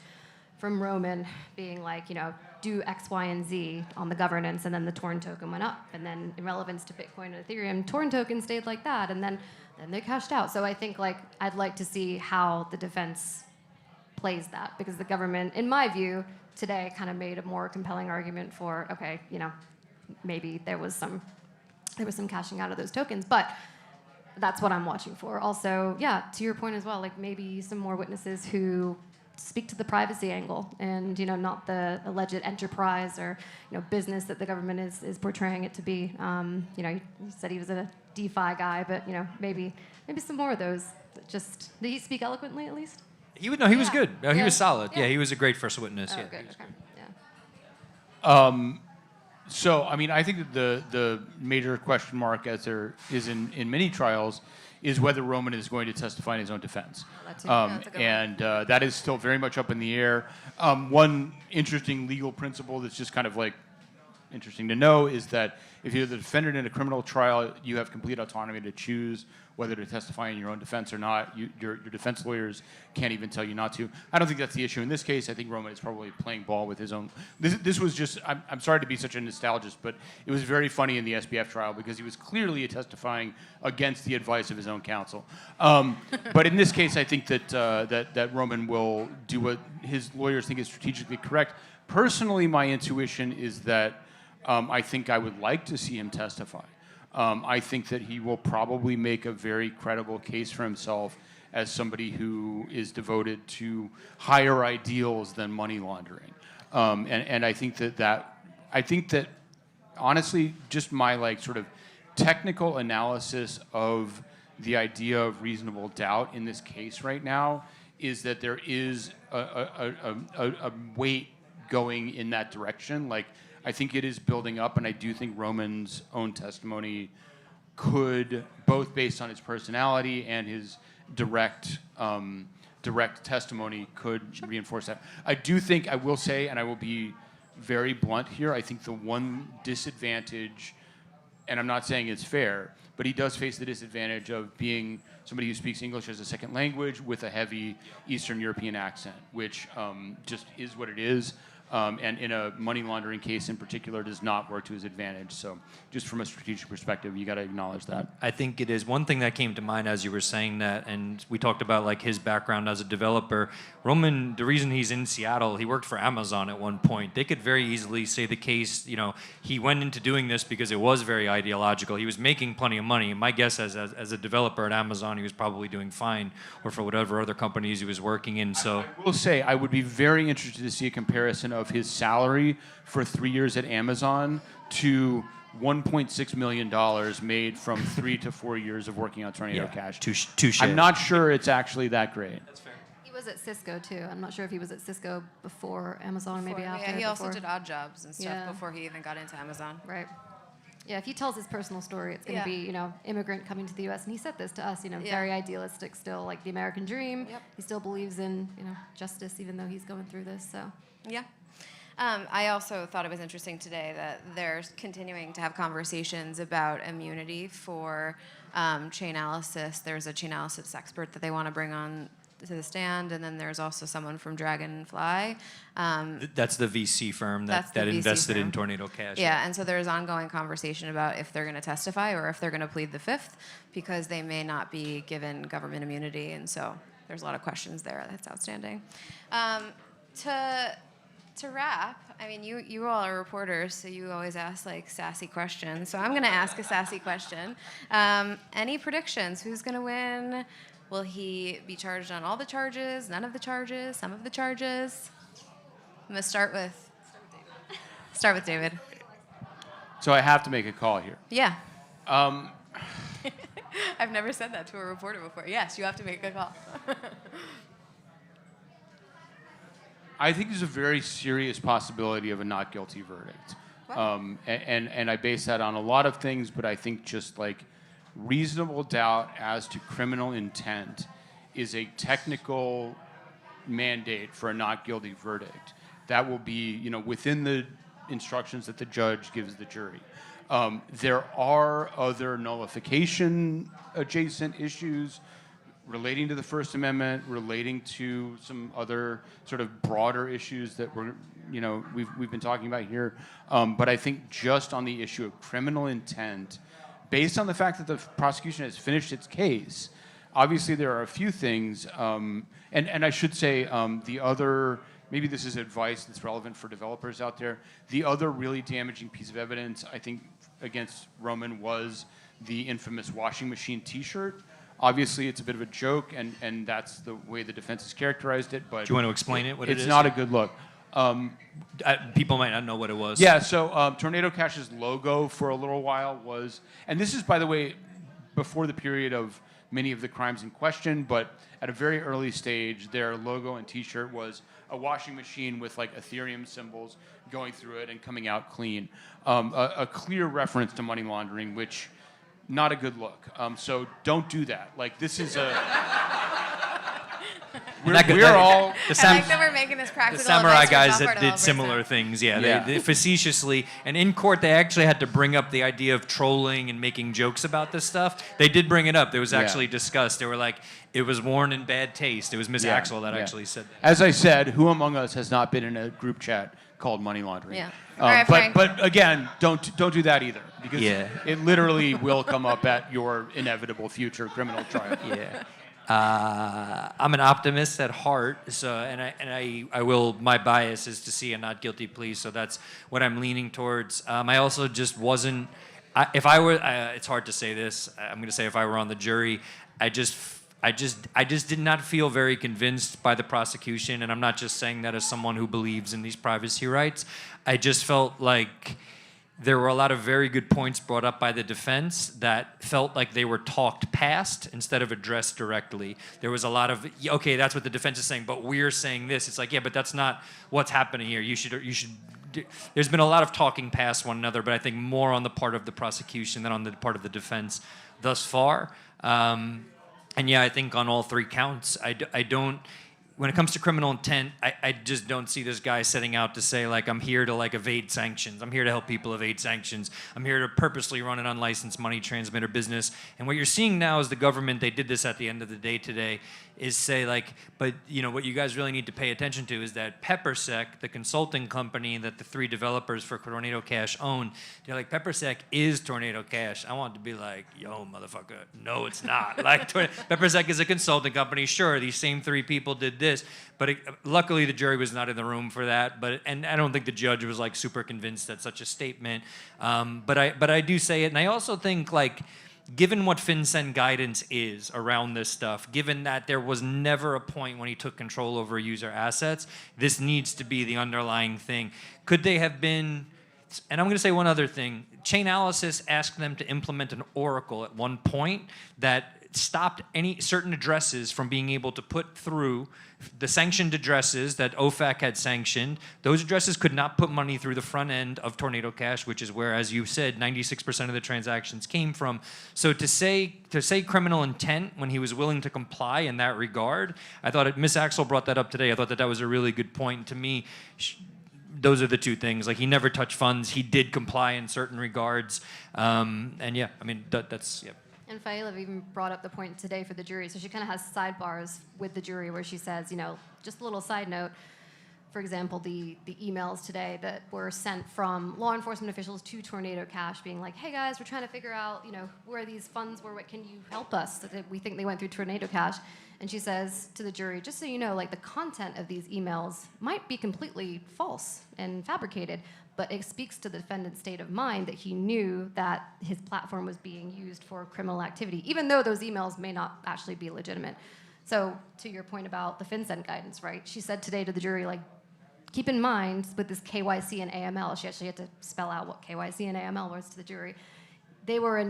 from Roman being like, you know, do X, Y, and Z on the governance, and then the Torn token went up. And then in relevance to Bitcoin and Ethereum, Torn token stayed like that, and then they cashed out. So I think, like, I'd like to see how the defense plays that, because the government, in my view, today kind of made a more compelling argument for, okay, maybe there was some cashing out of those tokens, but that's what I'm watching for. Also, yeah, to your point as well, like maybe some more witnesses who speak to the privacy angle and not the alleged enterprise or business that the government is portraying it to be. He said he was a DeFi guy, but maybe some more of those. Just did he speak eloquently at least? He was good. No, he Yeah. was solid. Yeah. Yeah, he was a great first witness. Oh, Yeah. good. Okay. Yeah. So, I mean, I think that the major question mark, as there is in many trials, is whether Roman is going to testify in his own defense. That too. Yeah, that's a good one. And that is still very much up in the air. One interesting legal principle that's just kind of like interesting to know is that if you're the defendant in a criminal trial, you have complete autonomy to choose whether to testify in your own defense or not. Your defense lawyers can't even tell you not to. I don't think that's the issue in this case. I think Roman is probably playing ball with his own. This was just, I'm sorry to be such a nostalgist, but it was very funny in the SBF trial because he was clearly testifying against the advice of his own counsel. But in this case, I think that Roman will do what his lawyers think is strategically correct. Personally, my intuition is that I think I would like to see him testify. I think that he will probably make a very credible case for himself as somebody who is devoted to higher ideals than money laundering. And I think that honestly, just my sort of technical analysis of the idea of reasonable doubt in this case right now is that there is a weight going in that direction. I think it is building up, and I do think Roman's own testimony could, both based on his personality and his direct testimony, could reinforce that. I do think, I will say, and I will be very blunt here, I think the one disadvantage, and I'm not saying it's fair, but he does face the disadvantage of being somebody who speaks English as a second language with a heavy Eastern European accent, which just is what it is. And in a money laundering case in particular, does not work to his advantage. So just from a strategic perspective, you got to acknowledge that. I think it is. One thing that came to mind as you were saying that, and we talked about his background as a developer. Roman, the reason he's in Seattle, he worked for Amazon at one point. They could very easily say the case, he went into doing this because it was very ideological. He was making plenty of money. My guess as a developer at Amazon, he was probably doing fine, or for whatever other companies he was working in. So I will say, I would be very interested to see a comparison of his salary for 3 years at Amazon to $1.6 million made from 3 to 4 years of working on Tornado Cash. Touche. I'm not sure it's actually that great. That's fair. He was at Cisco too. I'm not sure if he was at Cisco before Amazon, maybe after. Yeah, he also before. did odd jobs and stuff Yeah. before he even got into Amazon. Right. Yeah, if he tells his personal story, it's going to be, immigrant coming to the U.S. And he said this to us, very idealistic still, like the American dream. Yep. He still believes in, justice, even though he's going through this. So. Yeah. I also thought it was interesting today that they're continuing to have conversations about immunity for Chainalysis. There's a Chainalysis expert that they want to bring on to the stand, and then there's also someone from Dragonfly. That's the VC firm that invested in Tornado Cash. Yeah, and so there's ongoing conversation about if they're going to testify or if they're going to plead the fifth, because they may not be given government immunity, and so there's a lot of questions there that's outstanding. To wrap, I mean, you all are reporters, so you always ask sassy questions. So I'm going to ask a sassy question. Any predictions? Who's going to win? Will he be charged on all the charges, none of the charges, some of the charges? I'm going to start with David. So I have to make a call here. Yeah. I've never said that to a reporter before. Yes, you have to make a call. I think there's a very serious possibility of a not guilty verdict. And I base that on a lot of things, but I think just reasonable doubt as to criminal intent is a technical mandate for a not guilty verdict. That will be, within the instructions that the judge gives the jury. There are other nullification adjacent issues relating to the First Amendment, relating to some other sort of broader issues that we've been talking about here. But I think just on the issue of criminal intent, based on the fact that the prosecution has finished its case, obviously there are a few things, and I should say the other, maybe this is advice that's relevant for developers out there, the other really damaging piece of evidence, I think, against Roman was the infamous washing machine t-shirt. Obviously, it's a bit of a joke, and that's the way the defense has characterized it, but... Do you want to explain it, what it is? It's not a good look. People might not know what it was. Yeah, so Tornado Cash's logo for a little while was, and this is, by the way, before the period of many of the crimes in question, but at a very early stage, their logo and t-shirt was a washing machine with like Ethereum symbols going through it and coming out clean. A clear reference to money laundering, which, not a good look. So don't do that. Like, this is a... I like that we're making this practical. The samurai advice for guys software that did developers, similar so. things, they facetiously, and in court they actually had to bring up the idea of trolling and making jokes about this stuff. They did bring it up. It was actually discussed. They were like, it was worn in bad taste. It was Miss Axel that actually said that. As I said, who among us has not been in a group chat called money laundering? Yeah. All right, Frank. But again, don't do that either, because Yeah. it literally will come up at your inevitable future criminal trial. Yeah. I'm an optimist at heart, so I will. My bias is to see a not guilty plea, so that's what I'm leaning towards. I also just wasn't. If I were, it's hard to say this. I'm going to say if I were on the jury, I just did not feel very convinced by the prosecution, and I'm not just saying that as someone who believes in these privacy rights. I just felt like there were a lot of very good points brought up by the defense that felt like they were talked past instead of addressed directly. There was a lot of, okay, that's what the defense is saying, but we're saying this. It's like, yeah, but that's not what's happening here. You should. There's been a lot of talking past one another, but I think more on the part of the prosecution than on the part of the defense thus far. And yeah, I think on all three counts, I don't. When it comes to criminal intent, I just don't see this guy setting out to say, like, I'm here to, like, evade sanctions. I'm here to help people evade sanctions. I'm here to purposely run an unlicensed money transmitter business. And what you're seeing now is the government, they did this at the end of the day today, is say, like, but, you know, what you guys really need to pay attention to is that PepperSec, the consulting company that the three developers for Tornado Cash own, they're like, PepperSec is Tornado Cash. I want to be like, yo, motherfucker, no, it's not. Like, PepperSec is a consulting company. Sure, these same three people did this, but luckily the jury was not in the room for that. And I don't think the judge was like super convinced at such a statement. But I do say it, and I also think, like, given what FinCEN guidance is around this stuff, given that there was never a point when he took control over user assets, this needs to be the underlying thing. Could they have been, and I'm going to say one other thing, Chainalysis asked them to implement an oracle at one point that stopped any certain addresses from being able to put through the sanctioned addresses that OFAC had sanctioned. Those addresses could not put money through the front end of Tornado Cash, which is where, as you said, 96% of the transactions came from. So to say criminal intent when he was willing to comply in that regard, I thought Miss Axel brought that up today. I thought that was a really good point. To me, those are the two things. Like, he never touched funds. He did comply in certain regards. And yeah, I mean, that's, yeah. And Faila even brought up the point today for the jury. So she kind of has sidebars with the jury where she says, you know, just a little side note, for example, the emails today that were sent from law enforcement officials to Tornado Cash being like, hey guys, we're trying to figure out, you know, where these funds were, what can you help us? So that we think they went through Tornado Cash. And she says to the jury, just so you know, like, the content of these emails might be completely false and fabricated, but it speaks to the defendant's state of mind that he knew that his platform was being used for criminal activity, even though those emails may not actually be legitimate. So to your point about the FinCEN guidance, right? She said today to the jury, like, keep in mind with this KYC and AML, she actually had to spell out what KYC and AML was to the jury. They were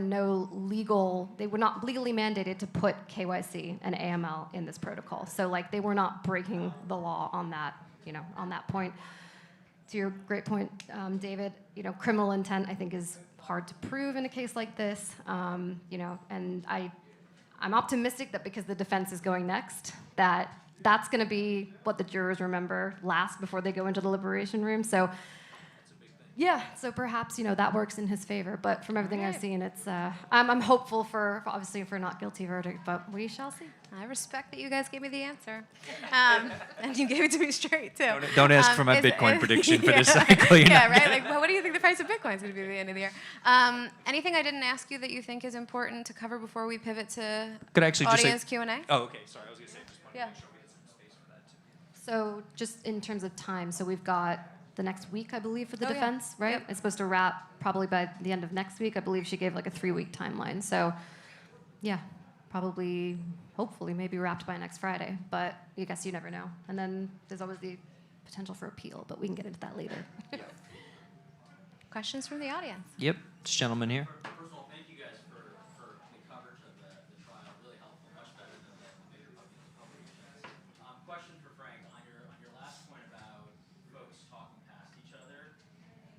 they were not legally mandated to put KYC and AML in this protocol. So, like, they were not breaking the law on that, you know, on that point. To your great point, David, you know, criminal intent, I think, is hard to prove in a case like this. You know, and I'm optimistic that because the defense is going next, that's going to be what the jurors remember last before they go into the deliberation room. So Yeah, so perhaps that works in his favor. But from everything I've seen, it's I'm hopeful for obviously for not guilty verdict, but we shall see. I respect that you guys gave me the answer, and you gave it to me straight too. Don't ask for my Bitcoin prediction for this cycle. Yeah, right. Like, well, what do you think the price of Bitcoin is going to be at the end of the year? Anything I didn't ask you that you think is important to cover before we pivot to Could I actually audience just say, Q&A? Oh, okay. Sorry, I was going to say just wanted Yeah. to make sure we had some space for that too. So just in terms of time, so we've got the next week, I believe, for the Oh, yeah. defense, right? Yep. It's supposed to wrap probably by the end of next week. I believe she gave like a 3-week timeline. So, yeah, probably, hopefully, maybe wrapped by next Friday. But I guess you never know. And then there's always the potential for appeal, but we can get into that later. Questions from the audience? Yep, this gentleman here. First of all, thank you guys for the coverage of the trial. Really helpful, much better than the bigger publications. Question for Frank on your last point about folks talking past each other.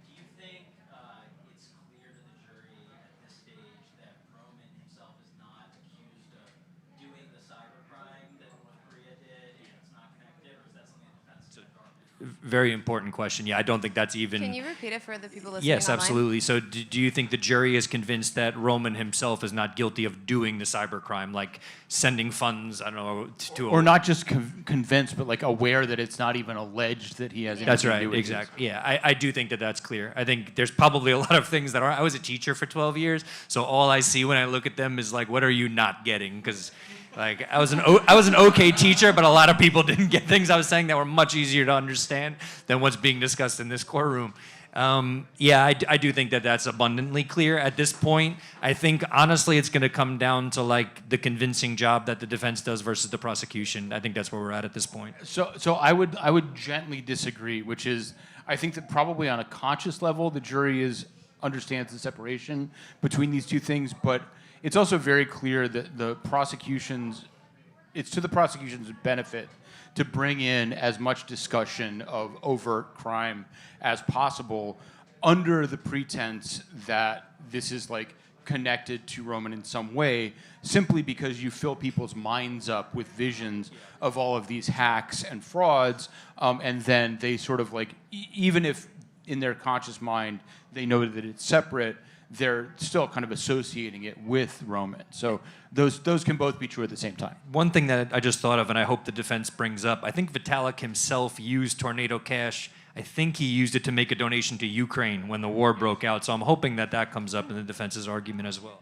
Do you think it's clear to the jury at this stage that Roman himself is not accused of doing the cybercrime that North Korea did, and it's not connected, or is that something the defense is regarding? Very important question. Yeah, I don't think that's even. Can you repeat it for the people listening Yes, online? absolutely. So do you think the jury is convinced that Roman himself is not guilty of doing the cybercrime, like sending funds, I don't know, to Or not just convinced, but like aware that it's not even alleged that he has anything That's to right, do with exactly. Yeah, I do think that that's clear. I think there's probably a lot of things that are. I was a teacher for 12 years, so all I see when I look at them is like, what are you not getting? Because like I was an okay teacher, but a lot of people didn't get things I was saying that were much easier to understand than what's being discussed in this courtroom. Yeah, I do think that that's abundantly clear at this point. I think honestly, it's going to come down to like the convincing job that the defense does versus the prosecution. I think that's where we're at this point. So I would gently disagree, which is I think that probably on a conscious level the jury understands the separation between these two things, but it's also very clear that it's to the prosecution's benefit to bring in as much discussion of overt crime as possible under the pretense that this is like connected to Roman in some way, simply because you fill people's minds up with visions of all of these hacks and frauds, and then they sort of like, even if in their conscious mind they know that it's separate, they're still kind of associating it with Roman. So those can both be true at the same time. One thing that I just thought of, and I hope the defense brings up, I think Vitalik himself used Tornado Cash. I think he used it to make a donation to Ukraine when the war broke out. So I'm hoping that that comes up in the defense's argument as well.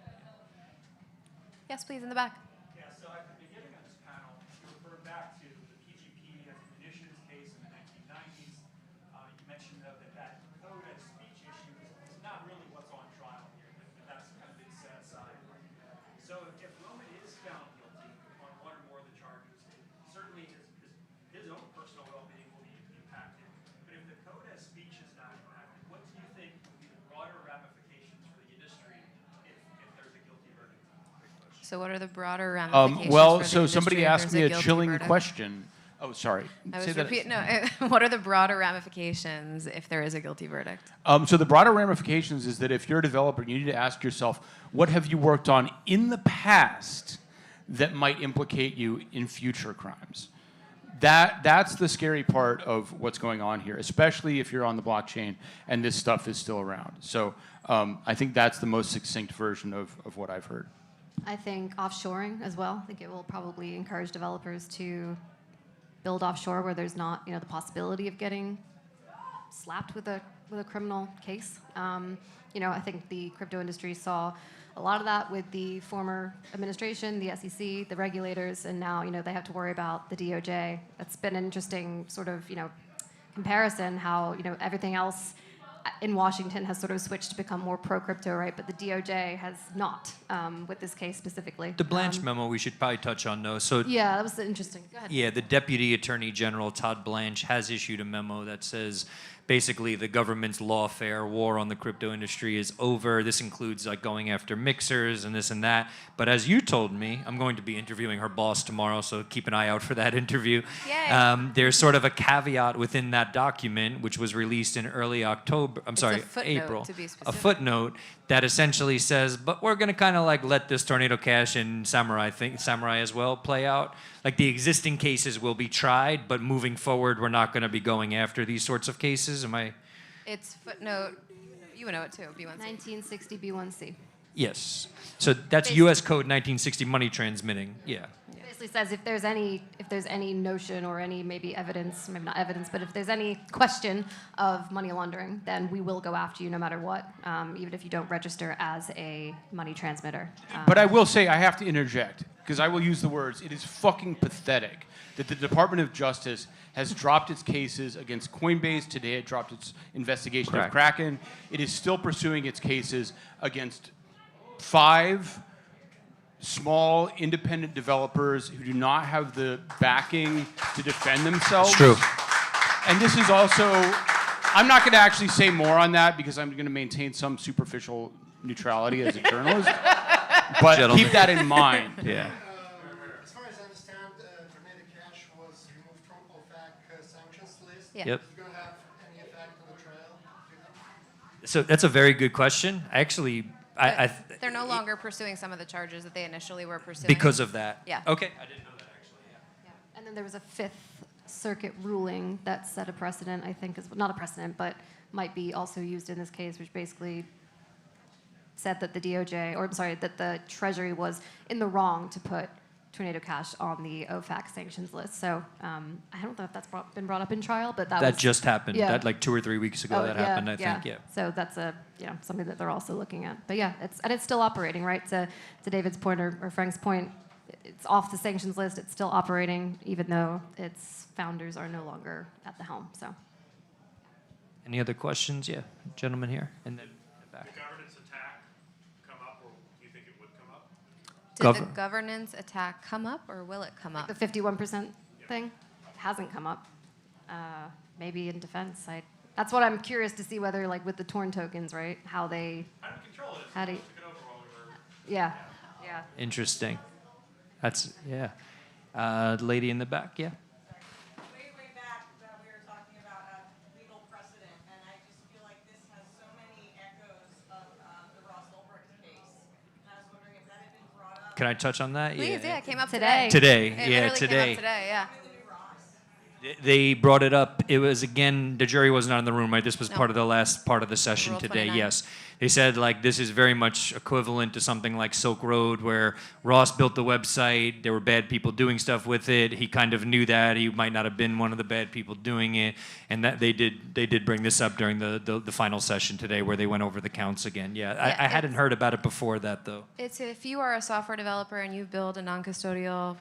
Yes, please, in the back. Yeah, so at the beginning of this panel, you referred back to the PGP as a munitions case in the 1990s. You mentioned, though, that code and speech issue is not really what's on trial here, that that's kind of been set aside. So if Roman is found guilty on one or more of the charges, certainly his own personal well-being will be impacted. But if the code as speech is not impacted, what do you think would be the broader ramifications for the industry if there's a guilty verdict? So what are the broader ramifications Well, for the so industry somebody if asked there's me a guilty chilling verdict? question. Oh, sorry. I Say was that- repeating. No, what are the broader ramifications if there is a guilty verdict? So the broader ramifications is that if you're a developer, you need to ask yourself, what have you worked on in the past that might implicate you in future crimes? That's the scary part of what's going on here, especially if you're on the blockchain and this stuff is still around. So I think that's the most succinct version of what I've heard. I think offshoring as well. I think it will probably encourage developers to build offshore where there's not, the possibility of getting slapped with a criminal case. I think the crypto industry saw a lot of that with the former administration, the SEC, the regulators, and now they have to worry about the DOJ. That's been an interesting sort of comparison. How everything else in Washington has sort of switched to become more pro-crypto, right? But the DOJ has not, with this case specifically. The Blanche memo we should probably touch on, though. So Yeah, that was interesting. Go ahead. yeah, the Deputy Attorney General, Todd Blanche, has issued a memo that says basically the government's lawfare war on the crypto industry is over. This includes like going after mixers and this and that. But as you told me, I'm going to be interviewing her boss tomorrow, so keep an eye out for that interview. Yay. There's sort of a caveat within that document, which was released in early October. It's a footnote, April. to be A specific. footnote that essentially says, but we're going to kind of like let this Tornado Cash and Samurai as well play out. Like the existing cases will be tried, but moving forward, we're not going to be going after these sorts of cases. Am I It's footnote, you would know it too, B1C. 1960 B1C. Yes. So that's U.S. Code 1960 money transmitting. Yeah. It basically says if there's any notion or any maybe evidence, maybe not evidence, but if there's any question of money laundering, then we will go after you no matter what, even if you don't register as a money transmitter. But I will say, I have to interject, because I will use the words, it is fucking pathetic that the Department of Justice has dropped its cases against Coinbase. Today it dropped its investigation of Kraken. It is still pursuing its cases against 5 small independent developers who do not have the backing to defend themselves. It's true. And this is also, I'm not going to actually say more on that because I'm going to maintain some superficial neutrality as a journalist. But keep that in mind. Yeah. As far as I understand, Tornado Cash was removed from OFAC sanctions list. Yeah. Yep. Is it going to have any effect on the trial? So that's a very good question. Actually, They're no longer pursuing some of the charges that they initially were pursuing. because of that. Yeah. Okay. I didn't know that actually. Yeah. Yeah. And then there was a Fifth Circuit ruling that set a precedent, I think, is not a precedent, but might be also used in this case, which basically said that the DOJ, or I'm sorry, that the Treasury was in the wrong to put Tornado Cash on the OFAC sanctions list. So I don't know if that's been brought up in trial, but that was, just happened. Yeah. That like 2 or 3 weeks ago that happened, I think. Yeah. So that's something that they're also looking at. But yeah, it's still operating, right? To David's point or Frank's point, it's off the sanctions list. It's still operating, even though its founders are no longer at the helm. So. Any other questions? Yeah, gentleman here, and then the back. Did the governance attack come up, or do you think it would come up? Did the governance attack come up, or will it come up? The 51% thing hasn't come up. Maybe in defense. That's what I'm curious to see whether, like with the torn tokens, right? How they. How do you control it? How do you, Took it over while we were. yeah. Yeah. Interesting. That's lady in the back. Yeah. Way back, we were talking about legal precedent, and I just feel like this has so many echoes of the Ross Ulbricht case. And I was wondering if that had been brought up. Can I touch on that? Please, yeah, it came up Today. Today, It yeah, literally today. Came up today, yeah. They brought it up. It was, again, the jury was not in the room, right? This was No. part of the last part of the session Rule today, 29. yes. They said, like, this is very much equivalent to something like Silk Road, where Ross built the website, there were bad people doing stuff with it, he kind of knew that, he might not have been one of the bad people doing it, and that they did bring this up during the final session today, where they went over the counts again. Yeah, I hadn't heard about it before that, though. It's if you are a software developer and you build a non-custodial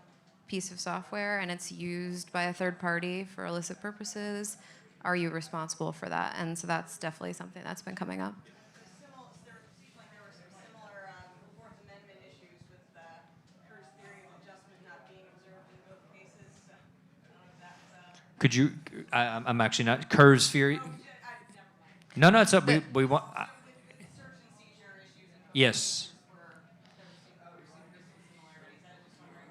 piece of software and it's used by a third party for illicit purposes, are you responsible for that? And so that's definitely something that's been coming up. There seems like there were some similar Fourth Amendment issues with Kerr's theory of adjustment not being observed in both cases. So, I don't know if that's... Could you, I'm actually not, Kerr's theory? No, it's up, we want, search and seizure issues in both yes. where there were some similarities. I was just wondering.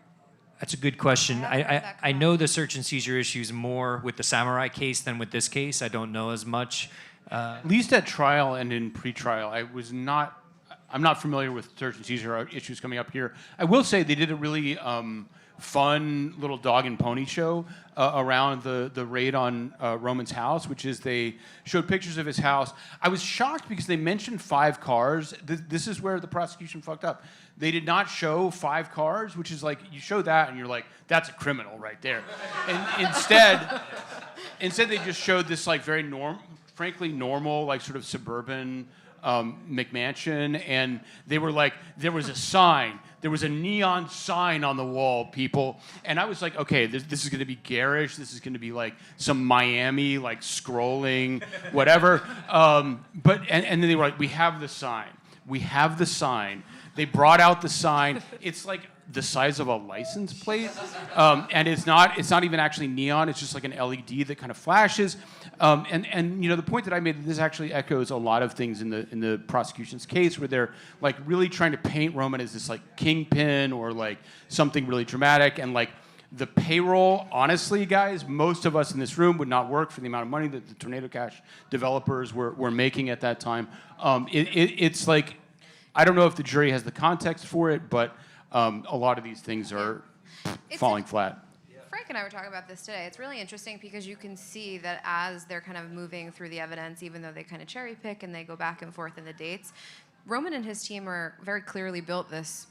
That's a good question. I haven't heard that I come know up. the search and seizure issues more with the Samurai case than with this case. I don't know as much. At least at trial and in pre-trial, I'm not familiar with search and seizure issues coming up here. I will say they did a really fun little dog and pony show around the raid on Roman's house, which is they showed pictures of his house. I was shocked because they mentioned 5 cars. This is where the prosecution fucked up. They did not show 5 cars, which is like, you show that and you're like, that's a criminal right there. And instead they just showed this like very frankly normal, like sort of suburban McMansion, and they were like, there was a sign, there was a neon sign on the wall, people, and I was like, okay, this is going to be garish, this is going to be like some Miami, like scrolling, whatever, but then they were like, we have the sign. They brought out the sign. It's like the size of a license plate, and it's not even actually neon. It's just like an LED that kind of flashes. And you know, the point that I made, this actually echoes a lot of things in the prosecution's case, where they're like really trying to paint Roman as this like kingpin or like something really dramatic, and like the payroll. Honestly, guys, most of us in this room would not work for the amount of money that the Tornado Cash developers were making at that time. It's like, I don't know if the jury has the context for it, but a lot of these things are falling flat. Frank Frank and I were talking about this today. It's really interesting because you can see that as they're kind of moving through the evidence, even though they kind of cherry pick and they go back and forth in the dates, Roman and his team are very clearly built this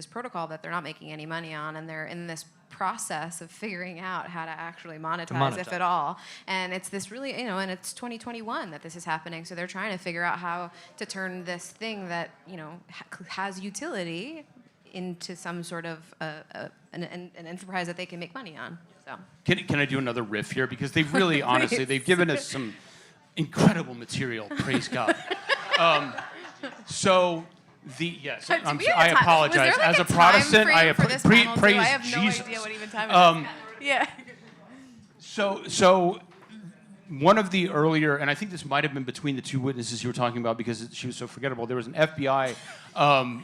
protocol that they're not making any money on, and they're in this process of figuring out how to actually monetize, if at all. And it's this really, and it's 2021 that this is happening. So they're trying to figure out how to turn this thing that, has utility into some sort of an enterprise that they can make money on. So Can I do another riff here? Because they've really, honestly, they've given us some incredible material, praise God. I apologize. Was there As a time Protestant, frame for this panel, too? praise I have no Jesus. idea what even time it is. Yeah. So one of the earlier, and I think this might have been between the two witnesses you were talking about because she was so forgettable. There was an FBI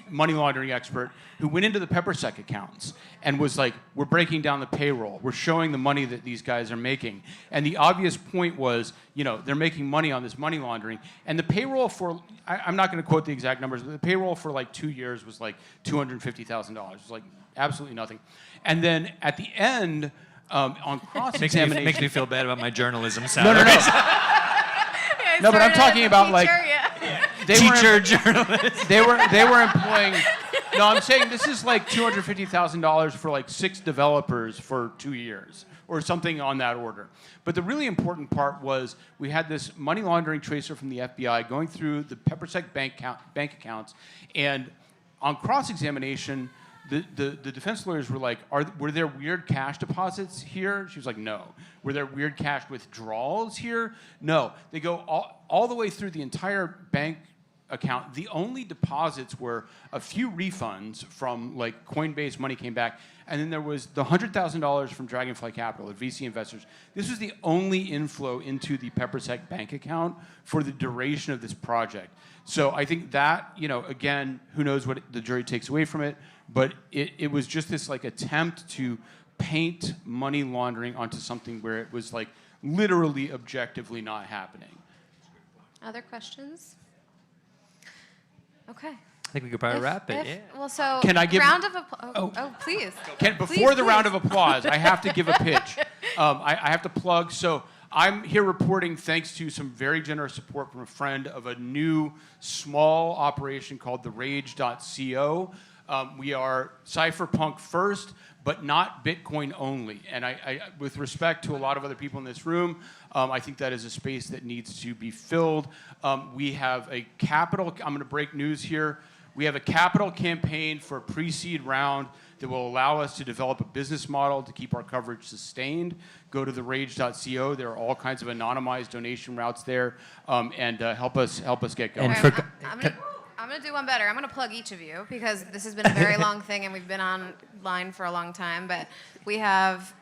money laundering expert who went into the PepperSec accounts and was like, "We're breaking down the payroll. We're showing the money that these guys are making." And the obvious point was, they're making money on this money laundering. And the payroll for, I'm not going to quote the exact numbers, but the payroll for like 2 years was like $250,000. It was like absolutely nothing. And then at the end, on cross-examination, makes me feel bad about my journalism salary. No. No, but I'm talking about like journalist. They were employing. No, I'm saying this is like $250,000 for like 6 developers for 2 years or something on that order. But the really important part was we had this money laundering tracer from the FBI going through the PepperSec bank accounts, and on cross-examination, the defense lawyers were like, were there weird cash deposits here? She was like, no. Were there weird cash withdrawals here? No. They go all the way through the entire bank account. The only deposits were a few refunds from like Coinbase, money came back, and then there was the $100,000 from Dragonfly Capital, the VC investors. This was the only inflow into the PepperSec bank account for the duration of this project. So I think that, again, who knows what the jury takes away from it, but it was just this like attempt to paint money laundering onto something where it was like literally objectively not happening. Other questions? Okay. I think we could probably wrap it. Yeah. Well, so Can I give round of applause? Oh, please. Before the round of applause, I have to give a pitch. I have to plug. So I'm here reporting thanks to some very generous support from a friend of a new small operation called therage.co. We are cypherpunk first, but not Bitcoin only. And I, with respect to a lot of other people in this room, I think that is a space that needs to be filled. We have a capital, I'm going to break news here. We have a capital campaign for a pre-seed round that will allow us to develop a business model to keep our coverage sustained. Go to therage.co. There are all kinds of anonymized donation routes there, and help us get going. I'm going to do one better. I'm going to plug each of you because this has been a very long thing and we've been online for a long time. But we have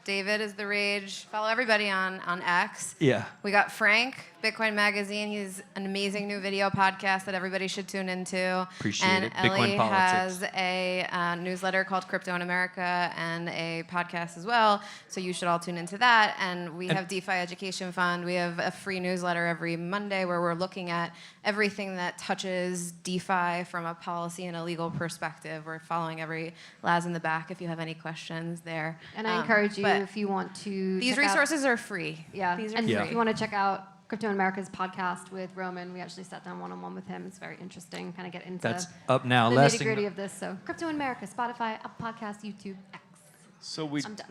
David is the Rage. Follow everybody on X. Yeah. We got Frank, Bitcoin Magazine. He's an amazing new video podcast that everybody should tune into. Appreciate it. Ellie Bitcoin politics. has a newsletter called Crypto in America and a podcast as well. So you should all tune into that. And we have DeFi Education Fund. We have a free newsletter every Monday where we're looking at everything that touches DeFi from a policy and a legal perspective. We're following every Laz in the back if you have any questions there. And I encourage you, if you want to these resources are free. Yeah. These are and free. if you want to check out Crypto in America's podcast with Roman, we actually sat down one-on-one with him. It's very interesting. Kind of get into That's up now. the nitty-gritty of this. So Crypto in America, Spotify, Apple Podcast, YouTube, X. So I'm done.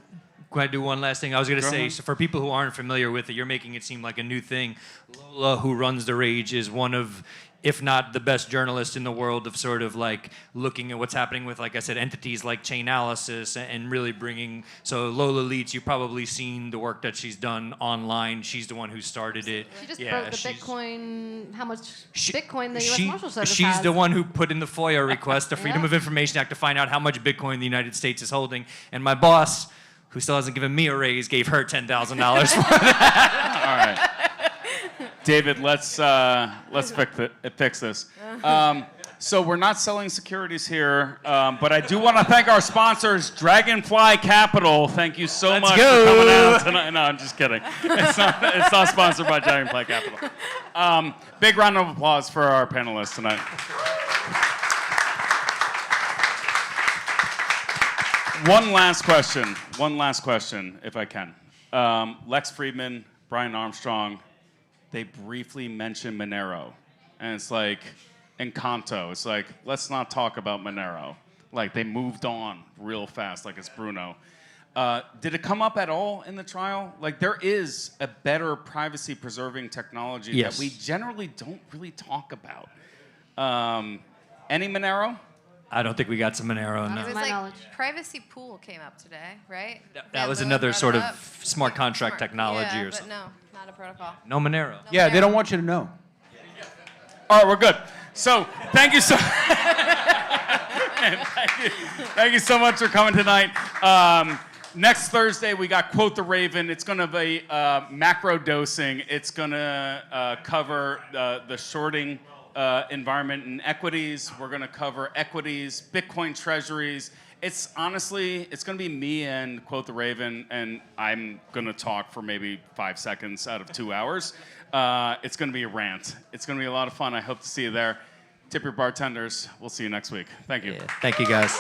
Can I do one last thing? I was going to Go say, ahead. so for people who aren't familiar with it, you're making it seem like a new thing. Lola, who runs The Rage, is one of, if not the best journalist in the world of sort of like looking at what's happening with, like I said, entities like Chainalysis and really bringing, so Lola leads, you've probably seen the work that she's done online. She's the one who started it. She just broke the Bitcoin, how much Bitcoin the U.S. She- Marshal Service She's has. the one who put in the FOIA request, the Freedom Yeah. of Information Act, to find out how much Bitcoin the United States is holding. And my boss, who still hasn't given me a raise, gave her $10,000 for that. All right. David, let's fix this. So we're not selling securities here, but I do want to thank our sponsors, Dragonfly Capital. Thank you so much for coming out tonight. No, I'm just kidding. It's not sponsored by Dragonfly Capital. Big round of applause for our panelists tonight. One last question. One last question, if I can. Lex Friedman, Brian Armstrong, they briefly mentioned Monero. And it's like, Encanto. It's like, let's not talk about Monero. Like, they moved on real fast, like it's Bruno. Did it come up at all in the trial? Like, there is a better privacy-preserving technology that we generally don't really talk about. Any Monero? I don't think we got some Monero. It No. was like privacy pool came up today, right? That was another sort of smart contract technology or something. But no, not a protocol. No Monero. Yeah, they don't want you to know. All right, we're good. So, thank you so thank you so much for coming tonight. Next Thursday, we got Quote the Raven. It's going to be macro dosing. It's going to cover the shorting environment and equities. We're going to cover equities, Bitcoin treasuries. It's honestly, it's going to be me and Quote the Raven, and I'm going to talk for maybe 5 seconds out of 2 hours. It's going to be a rant. It's going to be a lot of fun. I hope to see you there. Tip your bartenders. We'll see you next week. Thank you. Yeah. Thank you, guys.